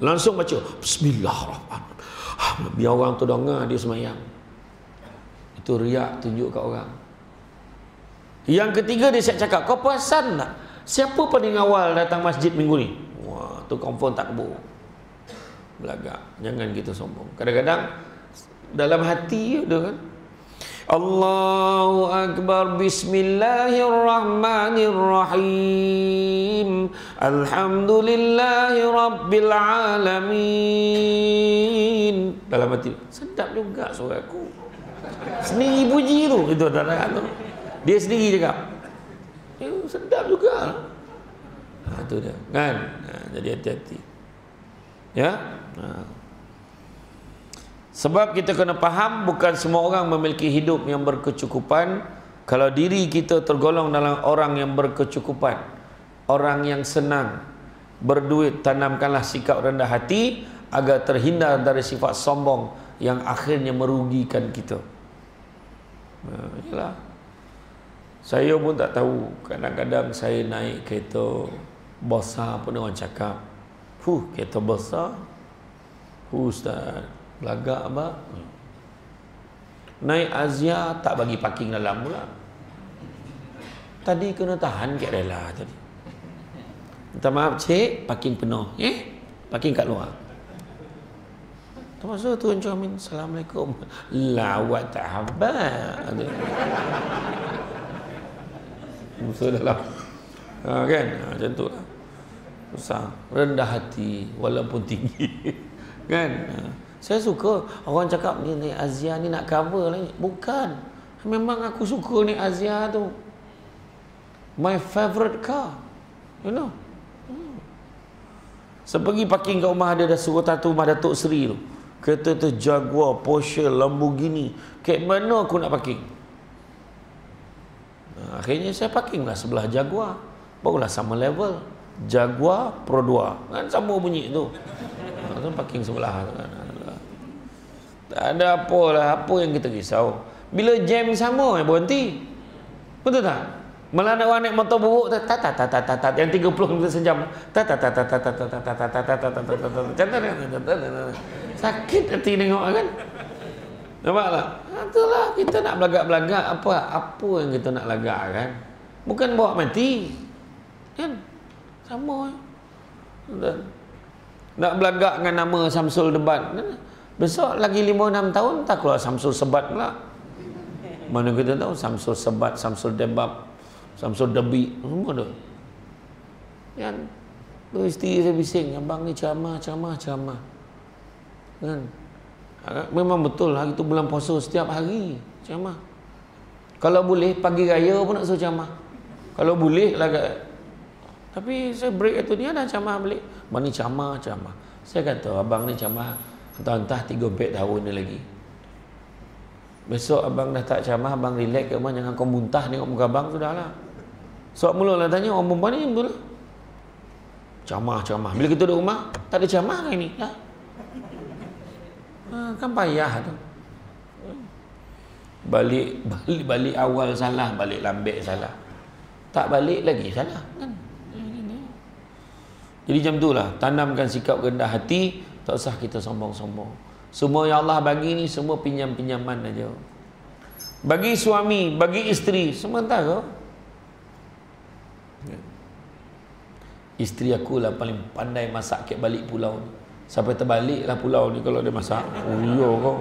Langsung baca Bismillahirrahmanirrahim. Biar orang tu dengar dia semayang. Itu riak tunjuk kat orang. Yang ketiga dia siap cakap, kau perasan tak siapa paling awal datang masjid minggu ni? Wah, tu confirm takbir. Belagak. Jangan kita sombong. Kadang-kadang dalam hati ada kan, Allahu Akbar, Bismillahirrahmanirrahim, Alhamdulillahi Rabbil Alamin. Dalam hati, sedap juga suara aku. Sendiri puji tu. Itu tu. Dia sendiri cakap, sedap juga. Itu dia kan. Jadi hati-hati ya. Sebab kita kena faham, bukan semua orang memiliki hidup yang berkecukupan. Kalau diri kita tergolong dalam orang yang berkecukupan, orang yang senang berduit, tanamkanlah sikap rendah hati agar terhindar dari sifat sombong yang akhirnya merugikan kita. Yalah. Saya pun tak tahu, kadang-kadang saya naik kereta besar pun orang cakap, kereta besar, Ustaz, belagak abang. Naik Azia tak bagi parking dalam pula. Tadi kena tahan kat rela tadi. Minta maaf cik, parking penuh. Parking kat luar. Termasuk Tuan Amin, Assalamualaikum. Lawat tak habaq. Musuh dalam. Kan? Macam tu lah. Susah. Rendah hati walaupun tinggi. Kan? Saya suka orang cakap ni Azia ni nak cover lah. Bukan. Memang aku suka ni Azia tu. My favorite car. You know. Seperti parking kat rumah ada dah suruh tattoo rumah Datuk Seri tu. Kereta tu Jaguar, Porsche, Lamborghini. Kat mana aku nak parking? Akhirnya saya parking lah sebelah Jaguar. Barulah sama level. Jaguar Pro 2. Kan sama bunyi tu. Parking sebelah tu kan. Tak ada apa lah. Apa yang kita risau? Bila jam sama berhenti. Betul tak? Malah nak orang naik motor buruk yang 30 km sejam. Sakit hati tengok kan. Nampak tak? Itulah kita nak belagak-belagak apa yang kita nak lagak kan. Bukan bawa mati. Kan? Sama. Nak belagak dengan nama Samsul Debat. Besok lagi 5-6 tahun tak keluar Samsul Sebat pula. Mana kita tahu Samsul Sebat, Samsul Debat, Samsul Debi, semua tu. Kan? Tu isteri saya bising, abang ni ceramah. Kan? Memang betul hari tu bulan puasa setiap hari ceramah. Kalau boleh pagi raya pun nak suruh ceramah. Kalau boleh lah. Tapi saya break itu dia dah ceramah balik. Abang ni ceramah. Saya kata abang ni ceramah entah 3-4 tahun ni lagi. Besok abang dah tak ceramah, abang relax ke rumah, jangan kau muntah tengok muka abang, sudahlah. So mula lah tanya orang perempuan ni betul lah. Ceramah. Bila kita duduk rumah tak ada ceramah kan ni? Kan payah tu. Balik awal salah, balik lambek salah. Tak balik lagi salah kan. Jadi macam itulah, tanamkan sikap rendah hati, tak usah kita sombong-sombong. Semua yang Allah bagi ni semua pinjam-pinjaman aja. Bagi suami, bagi isteri, sementara. Isteri aku lah paling pandai masak kat balik pulau ni. Sampai terbalik lah pulau ni kalau dia masak. Oh iya kau.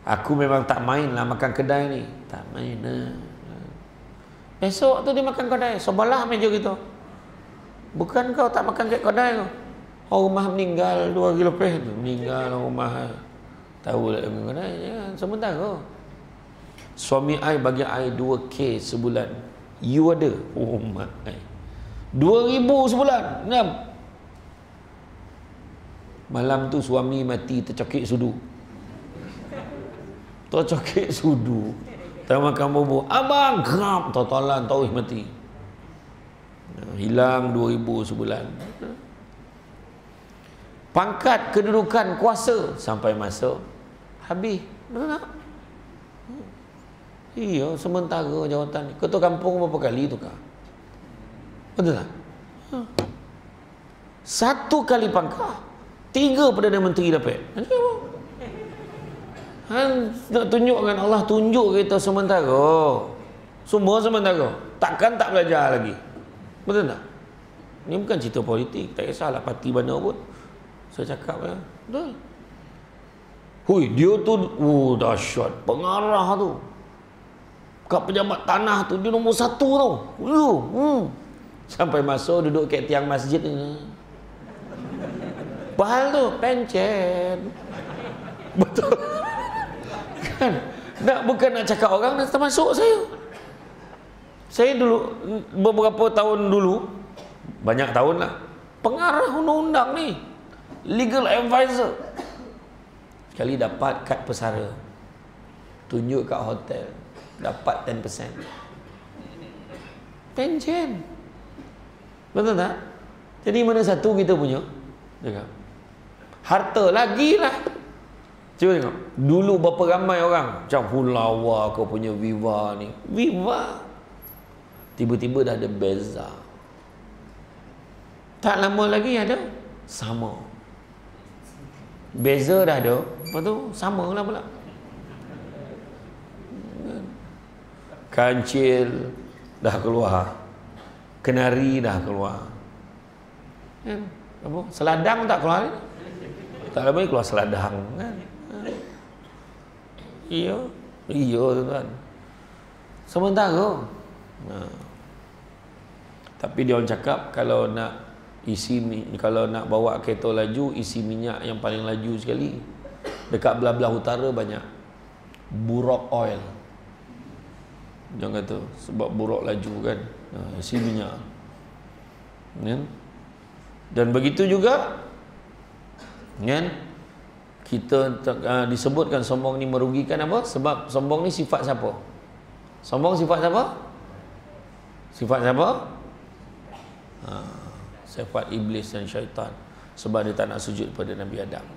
Aku memang tak main lah makan kedai ni. Tak main lah. Besok tu dia makan kedai. Sebelah meja kita. Bukan kau tak makan kat kedai kau. Orang rumah meninggal 2 hari lepas tu. Meninggal rumah. Tahu lah dengan kedai. Jangan sementara. Suami I bagi I 2K sebulan. You ada? Oh my. 2,000 sebulan. Kenapa? Malam tu suami mati tercokik sudu. Tercokik sudu. Tak makan bubur. Abang kerap totalan tauih mati. Hilang 2,000 sebulan. Pangkat kedudukan kuasa sampai masuk habis. Betul tak? Iya, sementara jawatan. Ketua kampung berapa kali tukar? Betul tak? Satu kali pangkah, 3 Perdana Menteri dapat. Nak tunjukkan Allah tunjuk kita sementara. Semua sementara. Takkan tak belajar lagi. Betul tak? Ini bukan cerita politik. Tak kisahlah parti mana pun. Saya cakap ya. Betul. Hui, dia tu dahsyat. Pengarah tu. Kat pejabat tanah tu dia nombor 1 tau. Sampai masuk duduk kat tiang masjid ni. Bahal tu pencen. Betul. Kan? Bukan nak cakap orang, nak termasuk saya. Saya dulu beberapa tahun dulu, banyak tahun lah, pengarah undang-undang ni, legal advisor. Sekali dapat kad pesara, tunjuk kat hotel, dapat 10%. Pencen. Betul tak? Jadi mana satu kita punya? Tengok. Harta lagi lah. Cuba tengok. Dulu berapa ramai orang macam Hulawa kau punya Viva ni. Viva. Tiba-tiba dah ada Beza. Tak lama lagi ada Sama. Beza dah ada. Lepas tu Sama lah pula. Kancil dah keluar. Kenari dah keluar. Apa? Seladang tak keluar ni? Tak lama ni keluar seladang kan? Iya tuan. Sementara. Tapi dia orang cakap kalau nak kalau nak bawa kereta laju, isi minyak yang paling laju sekali dekat belah-belah utara banyak Buruk oil. Jangan kata sebab buruk laju kan, isi minyak kan? Dan begitu juga kan, kita disebutkan sombong ni merugikan apa? Sebab sombong ni sifat siapa? Sombong sifat siapa? Sifat siapa? Sifat iblis dan syaitan. Sebab dia tak nak sujud pada Nabi Adam.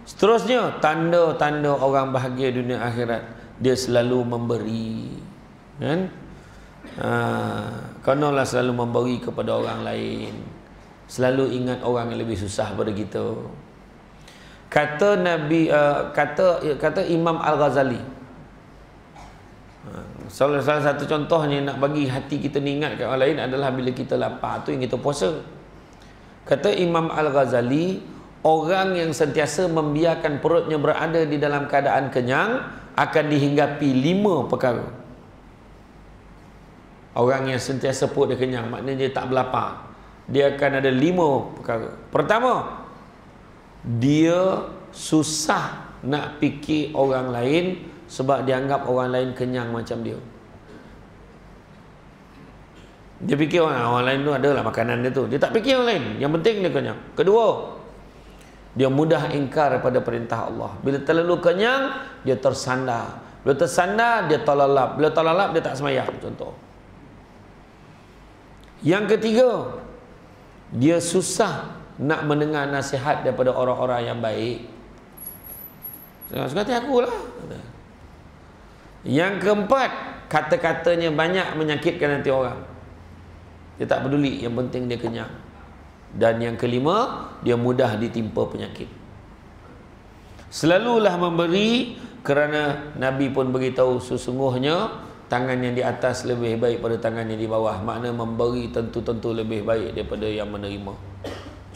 Seterusnya, tanda-tanda orang bahagia dunia akhirat, dia selalu memberi kan? Konolah selalu memberi kepada orang lain, selalu ingat orang yang lebih susah pada kita. Kata Nabi, kata Imam Al-Ghazali, salah satu contohnya nak bagi hati kita ni ingat kat orang lain adalah bila kita lapar tu yang kita puasa. Kata Imam Al-Ghazali, orang yang sentiasa membiarkan perutnya berada di dalam keadaan kenyang akan dihinggapi 5 perkara. Orang yang sentiasa perut dia kenyang, maknanya dia tak berlapar, dia akan ada 5 perkara. Pertama, dia susah nak fikir orang lain sebab dia anggap orang lain kenyang macam dia. Dia fikir orang lain tu adalah makanan dia tu, dia tak fikir orang lain, yang penting dia kenyang. Kedua, dia mudah ingkar pada perintah Allah. Bila terlalu kenyang, dia tersandar. Bila tersandar, dia terlalap. Bila terlalap, dia tak semayang. Contoh. Yang ketiga, dia susah nak mendengar nasihat daripada orang-orang yang baik. Suka hati aku lah. Yang keempat, kata-katanya banyak menyakitkan hati orang. Dia tak peduli, yang penting dia kenyang. Dan yang kelima, dia mudah ditimpa penyakit. Selalulah memberi, kerana Nabi pun beritahu sesungguhnya tangan yang di atas lebih baik pada tangan yang di bawah. Makna memberi tentu-tentu lebih baik daripada yang menerima.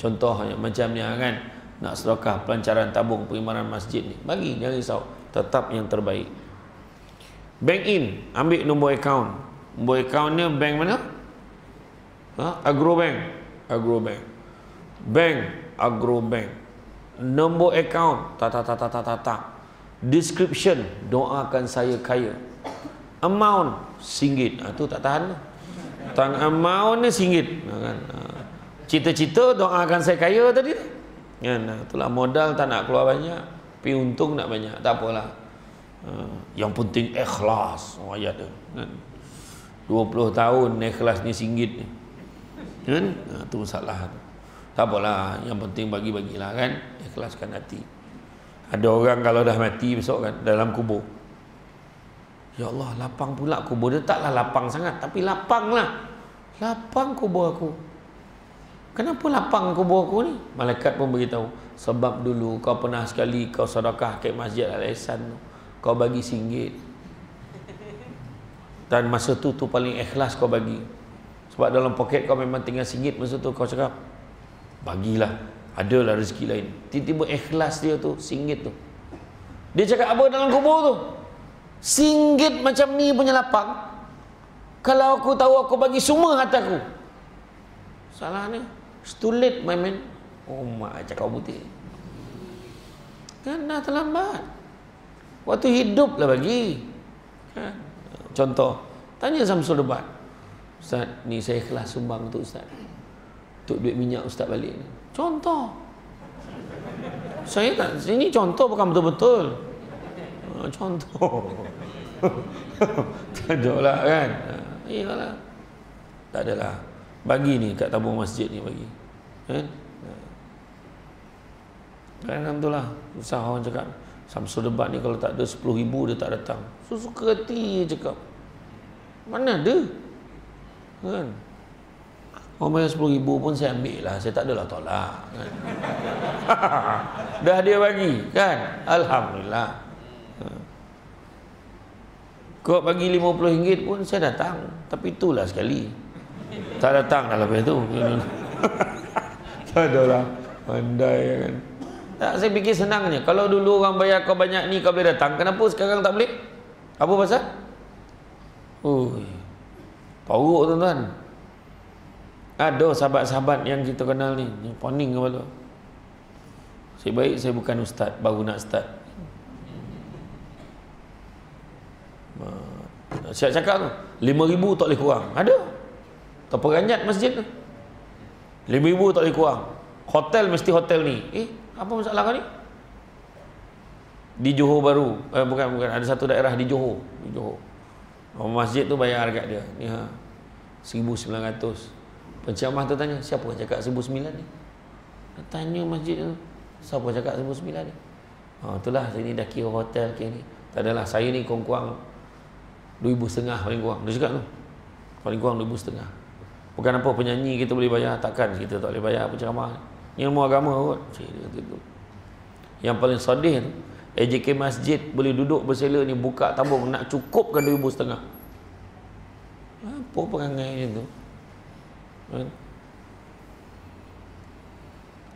Contohnya macam ni kan, nak sedekah pelancaran tabung perimanan masjid ni, bagi, jangan risau, tetap yang terbaik. Bank in, ambil nombor akaun. Nombor akaunnya bank mana? Agrobank. Agrobank. Bank Agrobank. Nombor akaun tak. Description, doakan saya kaya. Amount RM1. Tu tak tahan lah. Amount ni RM1 kan. Cita-cita doakan saya kaya tadi kan. Itulah modal tak nak keluar banyak, tapi untung nak banyak. Tak apalah. Yang penting ikhlas. Ayat tu kan. 20 tahun ikhlas ni RM1 ni. Kan? Itu masalah. Tak apalah, yang penting bagi-bagilah kan, ikhlaskan hati. Ada orang kalau dah mati besok kan dalam kubur, Ya Allah, lapang pula kubur dia. Taklah lapang sangat, tapi lapang lah. Lapang kubur aku. Kenapa lapang kubur aku ni? Malaikat pun beritahu, sebab dulu kau pernah sekali kau sedekah ke Masjid Al-Ihsan tu, kau bagi RM1. Dan masa tu paling ikhlas kau bagi. Sebab dalam poket kau memang tinggal RM1 masa tu, kau cakap bagilah, adalah rezeki lain. Tiba-tiba ikhlas dia tu, RM1 tu. Dia cakap apa dalam kubur tu? RM1 macam ni punya lapang. Kalau aku tahu, aku bagi semua hartaku. Salahnya, it's too late, my man. Oh, mak cakap putih. Kan dah terlambat. Waktu hidup lah bagi. Kan? Contoh, tanya Samsul Debat. Ustaz, ni saya ikhlas sumbang untuk Ustaz. Untuk duit minyak Ustaz balik. Contoh. Saya tak, ini contoh bukan betul-betul. Contoh. Tak ada lah kan. Iyalah. Tak adalah. Bagi ni kat tabung masjid ni bagi. Kan? Kan tu lah. Usah orang cakap Samsul Debat ni kalau tak ada 10,000 dia tak datang. Suka hati dia cakap. Mana ada? Kan? Orang bayar 10,000 pun saya ambil lah. Saya tak adalah tolak. Kan? Dah dia bagi. Kan? Alhamdulillah. Kau bagi RM50 pun saya datang. Tapi itulah sekali. Tak datang dah lepas tu. Tak adalah. Pandai kan. Tak, saya fikir senangnya. Kalau dulu orang bayar kau banyak ni kau boleh datang. Kenapa sekarang tak boleh? Apa pasal? Ui. Teruk tuan-tuan. Ada sahabat-sahabat yang kita kenal ni. Yang poning kepala. Saya baik saya bukan ustaz. Baru nak start. Siap cakap tu 5,000 tak boleh kurang. Ada terperanjat masjid tu 5,000 tak boleh kurang. Hotel mesti hotel ni. Apa masalah kau ni? Di Johor baru. Bukan. Ada satu daerah di Johor. Masjid tu bayar harga dia ni 1,900. Penceramah tu tanya, siapa yang cakap 1,900 ni? Tanya masjid tu, siapa cakap 1,900 ni? Itulah sini dah kira hotel kira ni. Tak adalah, saya ni kurang-kurang 2,500 paling kurang. Dia cakap tu paling kurang 2,500. Bukan apa penyanyi kita boleh bayar, takkan kita tak boleh bayar penceramah. Ilmu agama kot. Yang paling sedih tu, AJK Masjid boleh duduk bersela ni buka tabung nak cukupkan 2,500. Apa perangai tu?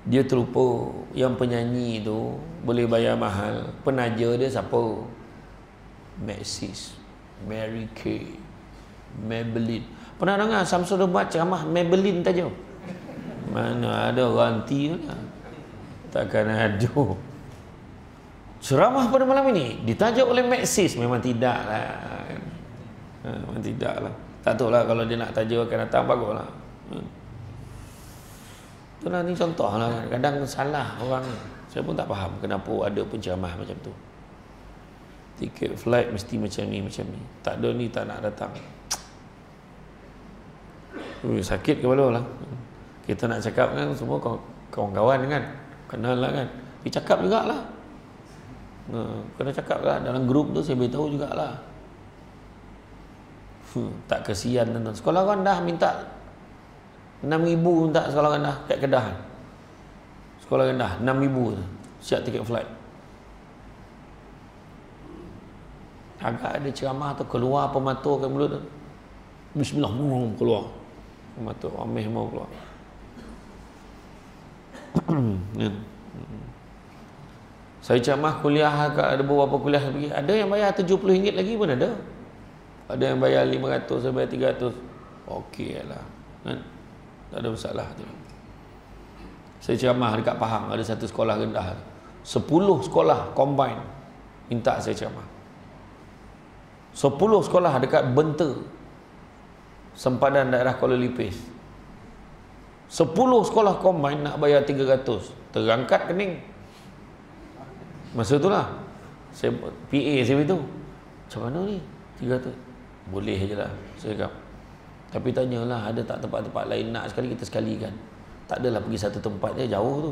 Dia terlupa yang penyanyi tu boleh bayar mahal. Penaja dia siapa? Maxis, Mary Kay, Maybelline. Pernah dengar Samsul Debat ceramah Maybelline tajuk? Mana ada ranti lah. Takkan ada. Ceramah pada malam ini ditajuk oleh Maxis. Memang tidak lah. Memang tidak lah. Tak tahu lah kalau dia nak tajuk akan datang bagus lah. Itulah ni contoh lah. Kadang salah orang. Saya pun tak faham kenapa ada penceramah macam tu. Tiket flight mesti macam ni. Tak ada ni tak nak datang. Sakit kepala lah. Kita nak cakap kan semua kawan-kawan kan, kenal lah kan. Dia cakap jugalah. Kena cakap lah. Dalam grup tu saya beritahu jugalah. Tak kesian tuan-tuan. Sekolah rendah minta 6,000 minta sekolah rendah kat Kedah. Sekolah rendah 6,000 tu. Siap tiket flight. Agak ada ceramah tu keluar pemata ke mulut tu. Bismillah keluar. Pemata ameh mau keluar. Saya ceramah kuliah ada beberapa kuliah lagi. Ada yang bayar RM70 lagi pun ada. Ada yang bayar 500, saya bayar 300. Okey lah. Kan? Tak ada masalah tu. Saya ceramah dekat Pahang, ada satu sekolah rendah. 10 sekolah combine minta saya ceramah. 10 sekolah dekat Benta, sempadan daerah Kuala Lipis. 10 sekolah combine nak bayar 300. Terangkat kening. Masa itulah saya PA saya beritahu, macam mana ni 300? Boleh je lah saya cakap. Tapi tanyalah ada tak tempat-tempat lain nak sekali kita sekalikan. Tak adalah pergi satu tempat je, jauh tu.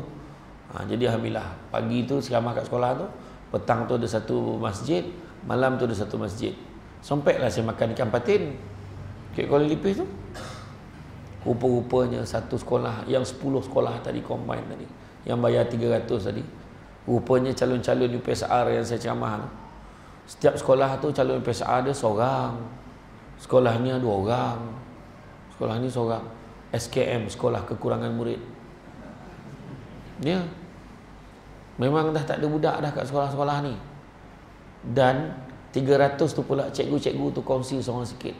Jadi alhamdulillah pagi tu ceramah kat sekolah tu, petang tu ada satu masjid, malam tu ada satu masjid. Sompetlah saya makan ikan patin kat Kuala Lipis tu. Rupa-rupanya satu sekolah, yang 10 sekolah tadi combine tadi, yang bayar 300 tadi, rupanya calon-calon UPSR yang saya ceramah tu, setiap sekolah tu calon UPSR dia seorang, sekolah ni 2 orang, sekolah ni seorang. SKM, sekolah kekurangan murid. Ya, memang dah tak ada budak dah kat sekolah-sekolah ni. Dan 300 tu pula cikgu-cikgu tu kongsi seorang sikit.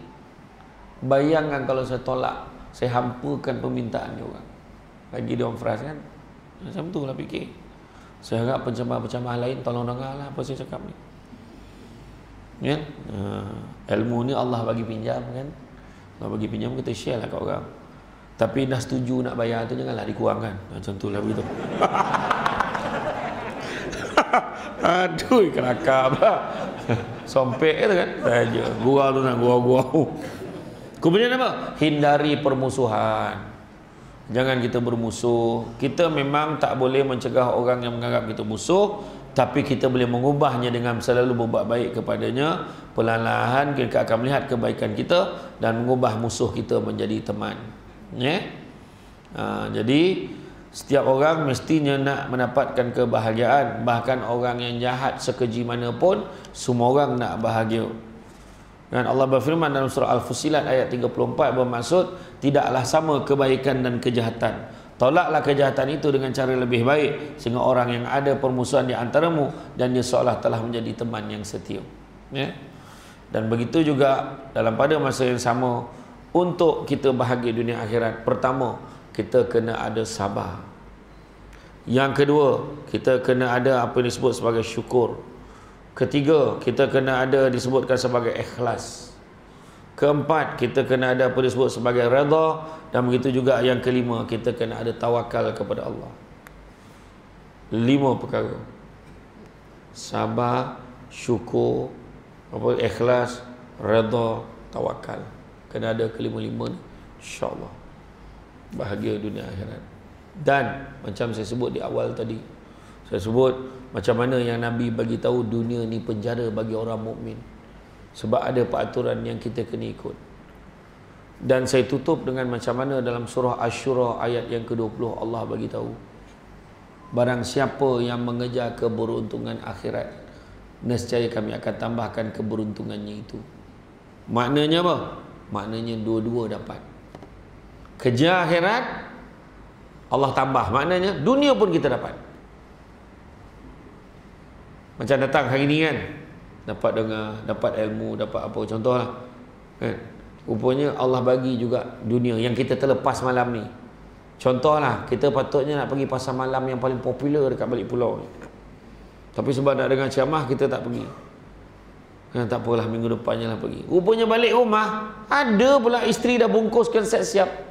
Bayangkan kalau saya tolak, saya hampakan permintaan dia orang, bagi dia orang frust kan. Macam tu lah fikir. Saya harap penceramah-penceramah lain tolong dengar lah apa saya cakap ni. Kan? Ilmu ni Allah bagi pinjam kan. Allah bagi pinjam, kita share lah kat orang. Tapi dah setuju nak bayar tu janganlah dikurangkan. Macam tu lah begitu. Aduh, kelakar pula. Sompek tu kan. Saja. Gurau tu nak gurau-gurau. Kemudian apa? Hindari permusuhan. Jangan kita bermusuh. Kita memang tak boleh mencegah orang yang menganggap kita musuh, tapi kita boleh mengubahnya dengan selalu berbuat baik kepadanya. Perlahan-lahan kita akan melihat kebaikan kita dan mengubah musuh kita menjadi teman. Ya? Jadi setiap orang mestinya nak mendapatkan kebahagiaan. Bahkan orang yang jahat sekeji mana pun, semua orang nak bahagia. Dan Allah berfirman dalam surah Al-Fussilat ayat 34 bermaksud tidaklah sama kebaikan dan kejahatan. Tolaklah kejahatan itu dengan cara lebih baik, sehingga orang yang ada permusuhan di antaramu dan dia seolah telah menjadi teman yang setia. Ya? Dan begitu juga dalam pada masa yang sama, untuk kita bahagia dunia akhirat, pertama kita kena ada sabar. Yang kedua, kita kena ada apa yang disebut sebagai syukur. Ketiga, kita kena ada disebutkan sebagai ikhlas. Keempat, kita kena ada apa disebut sebagai redha. Dan begitu juga yang kelima, kita kena ada tawakal kepada Allah. 5 perkara: sabar, syukur, ikhlas, redha, tawakal. Kena ada kelima-lima ni, insya-Allah bahagia dunia akhirat. Dan macam saya sebut di awal tadi, saya sebut macam mana yang Nabi bagi tahu dunia ni penjara bagi orang mukmin, sebab ada peraturan yang kita kena ikut. Dan saya tutup dengan macam mana dalam surah Asy-Syura ayat yang ke-20 Allah bagi tahu, barang siapa yang mengejar keberuntungan akhirat, nescaya kami akan tambahkan keberuntungannya itu. Maknanya apa? Maknanya dua-dua dapat. Kejar akhirat, Allah tambah. Maknanya dunia pun kita dapat. Macam datang hari ni kan, dapat dengar, dapat ilmu, dapat apa, contohlah kan? Rupanya Allah bagi juga dunia yang kita terlepas malam ni. Contohlah, kita patutnya nak pergi pasar malam yang paling popular dekat balik pulau ni, tapi sebab nak dengar ceramah kita tak pergi. Tak apalah, minggu depannya lah pergi. Rupanya balik rumah ada pula isteri dah bungkuskan siap-siap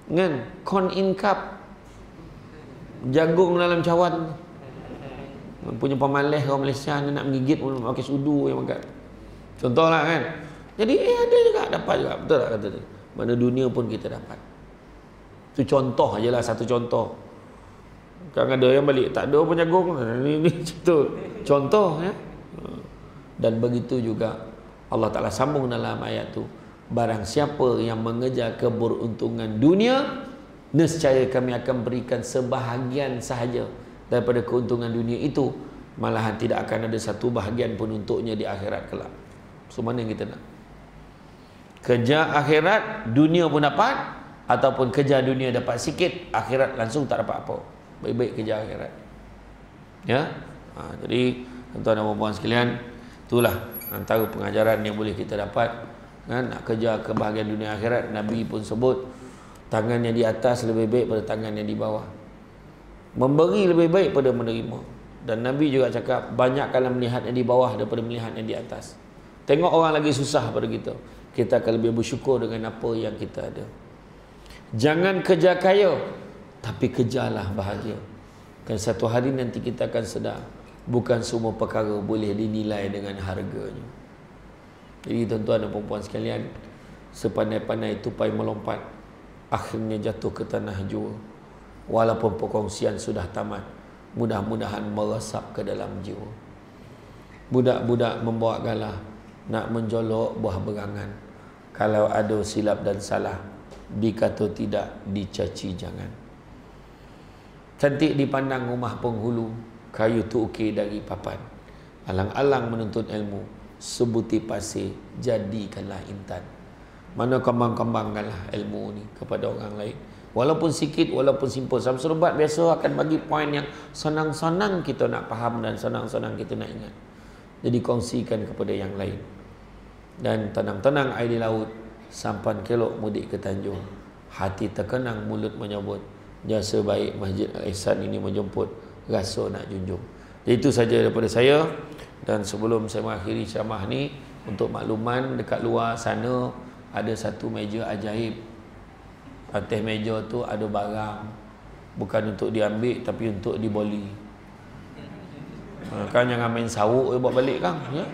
kan, corn in cup, jagung dalam cawan. Punya pemalih orang Malaysia nak menggigit pun pakai sudu yang makan. Contohlah kan. Jadi ada juga, dapat juga. Betul tak kata dia? Mana dunia pun kita dapat. Itu contoh ajalah, satu contoh. Kan ada yang balik tak ada pun jagung. Ini contoh ya. Dan begitu juga Allah Ta'ala sambung dalam ayat tu, barang siapa yang mengejar keberuntungan dunia, nescaya kami akan berikan sebahagian sahaja daripada keuntungan dunia itu, malahan tidak akan ada satu bahagian pun untuknya di akhirat kelak. So mana yang kita nak? Kejar akhirat, dunia pun dapat, ataupun kejar dunia dapat sikit, akhirat langsung tak dapat apa. Baik-baik kejar akhirat. Ya. Jadi tuan-tuan dan puan-puan sekalian, itulah antara pengajaran yang boleh kita dapat kan, nak kejar kebahagiaan dunia akhirat. Nabi pun sebut tangan yang di atas lebih baik pada tangan yang di bawah, memberi lebih baik pada menerima. Dan Nabi juga cakap banyakkanlah melihat yang di bawah daripada melihat yang di atas. Tengok orang lagi susah pada kita, kita akan lebih bersyukur dengan apa yang kita ada. Jangan kejar kaya, tapi kejarlah bahagia. Kan satu hari nanti kita akan sedar, bukan semua perkara boleh dinilai dengan harganya. Jadi tuan-tuan dan puan-puan sekalian, sepandai-pandai tupai melompat, akhirnya jatuh ke tanah jua. Walaupun perkongsian sudah tamat, mudah-mudahan meresap ke dalam jiwa. Budak-budak membawa galah, nak menjolok buah berangan. Kalau ada silap dan salah, dikata tidak, dicaci jangan. Cantik dipandang rumah penghulu, kayu tu ukir dari papan. Alang-alang menuntut ilmu, sebuti pasir, jadikanlah intan. Mana kembang-kembangkanlah ilmu ni kepada orang lain. Walaupun sikit, walaupun simple. Samsul Ubat biasa akan bagi poin yang senang-senang kita nak faham dan senang-senang kita nak ingat. Jadi kongsikan kepada yang lain. Dan tenang-tenang air di laut, sampan kelok mudik ke Tanjung. Hati terkenang, mulut menyebut, jasa baik Masjid Al-Ihsan ini menjemput, rasa nak junjung. Jadi itu saja daripada saya. Dan sebelum saya mengakhiri ceramah ni, untuk makluman, dekat luar sana ada satu meja ajaib. Atas meja tu ada barang, bukan untuk diambil tapi untuk diboli. Kan jangan main sawuk buat balik kan, ya?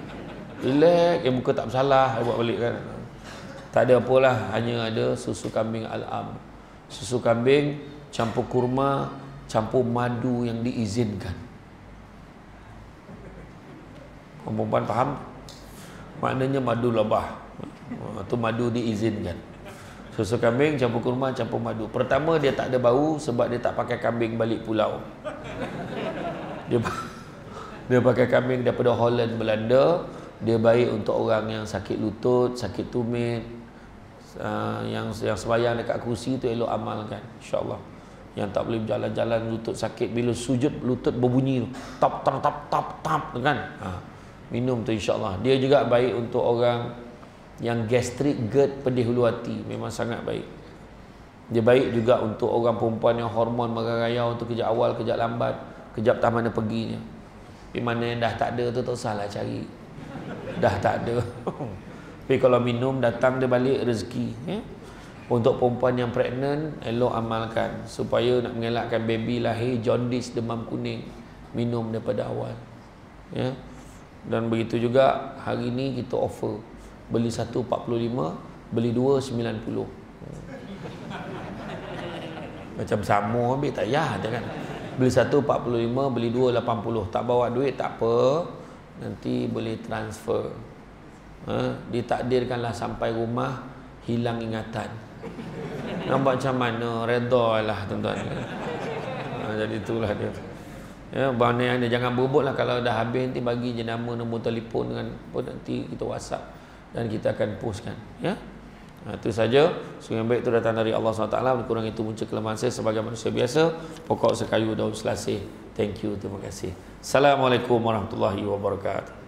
Relax, muka tak bersalah buat balik kan. Tak ada apalah, hanya ada susu kambing al-am. Susu kambing campur kurma, campur madu yang diizinkan. Perempuan faham? Maknanya madu lebah. Itu madu diizinkan. Susu kambing campur kurma, campur madu. Pertama dia tak ada bau sebab dia tak pakai kambing balik pulau. Dia pakai kambing daripada Holland, Belanda. Dia baik untuk orang yang sakit lutut, sakit tumit, yang sembahyang dekat kursi tu elok amalkan, insya-Allah. Yang tak boleh berjalan-jalan, lutut sakit, bila sujud lutut berbunyi tap tap tap tap tap kan. Minum tu insya-Allah. Dia juga baik untuk orang yang gastrik, GERD, pedih hulu hati, memang sangat baik. Dia baik juga untuk orang perempuan yang hormon merayau, untuk kejap awal, kejap lambat, kejap tak mana perginya. Tapi mana yang dah tak ada tu tak usahlah cari. Dah tak ada. Tapi kalau minum datang dia balik rezeki, ya? Untuk perempuan yang pregnant, elok amalkan supaya nak mengelakkan baby lahir jaundice, demam kuning, minum daripada awal, ya. Dan begitu juga hari ni kita offer beli 1 45, beli 2 90. Macam sama habis tak payah kan. Beli 1 45, beli 2 80. Tak bawa duit tak apa, nanti boleh transfer. Ditakdirkanlah sampai rumah hilang ingatan. Nampak macam mana? Redha lah tuan-tuan. Jadi itulah dia. Ya, bang ni jangan berebutlah, kalau dah habis nanti bagi je nama, nombor telefon dengan apa, nanti kita WhatsApp dan kita akan postkan, ya. Itu saja. Yang baik itu datang dari Allah SWT. Kurang itu punca kelemahan saya sebagai manusia biasa. Pokok sekayu daun selasih. Thank you, terima kasih. Assalamualaikum warahmatullahi wabarakatuh.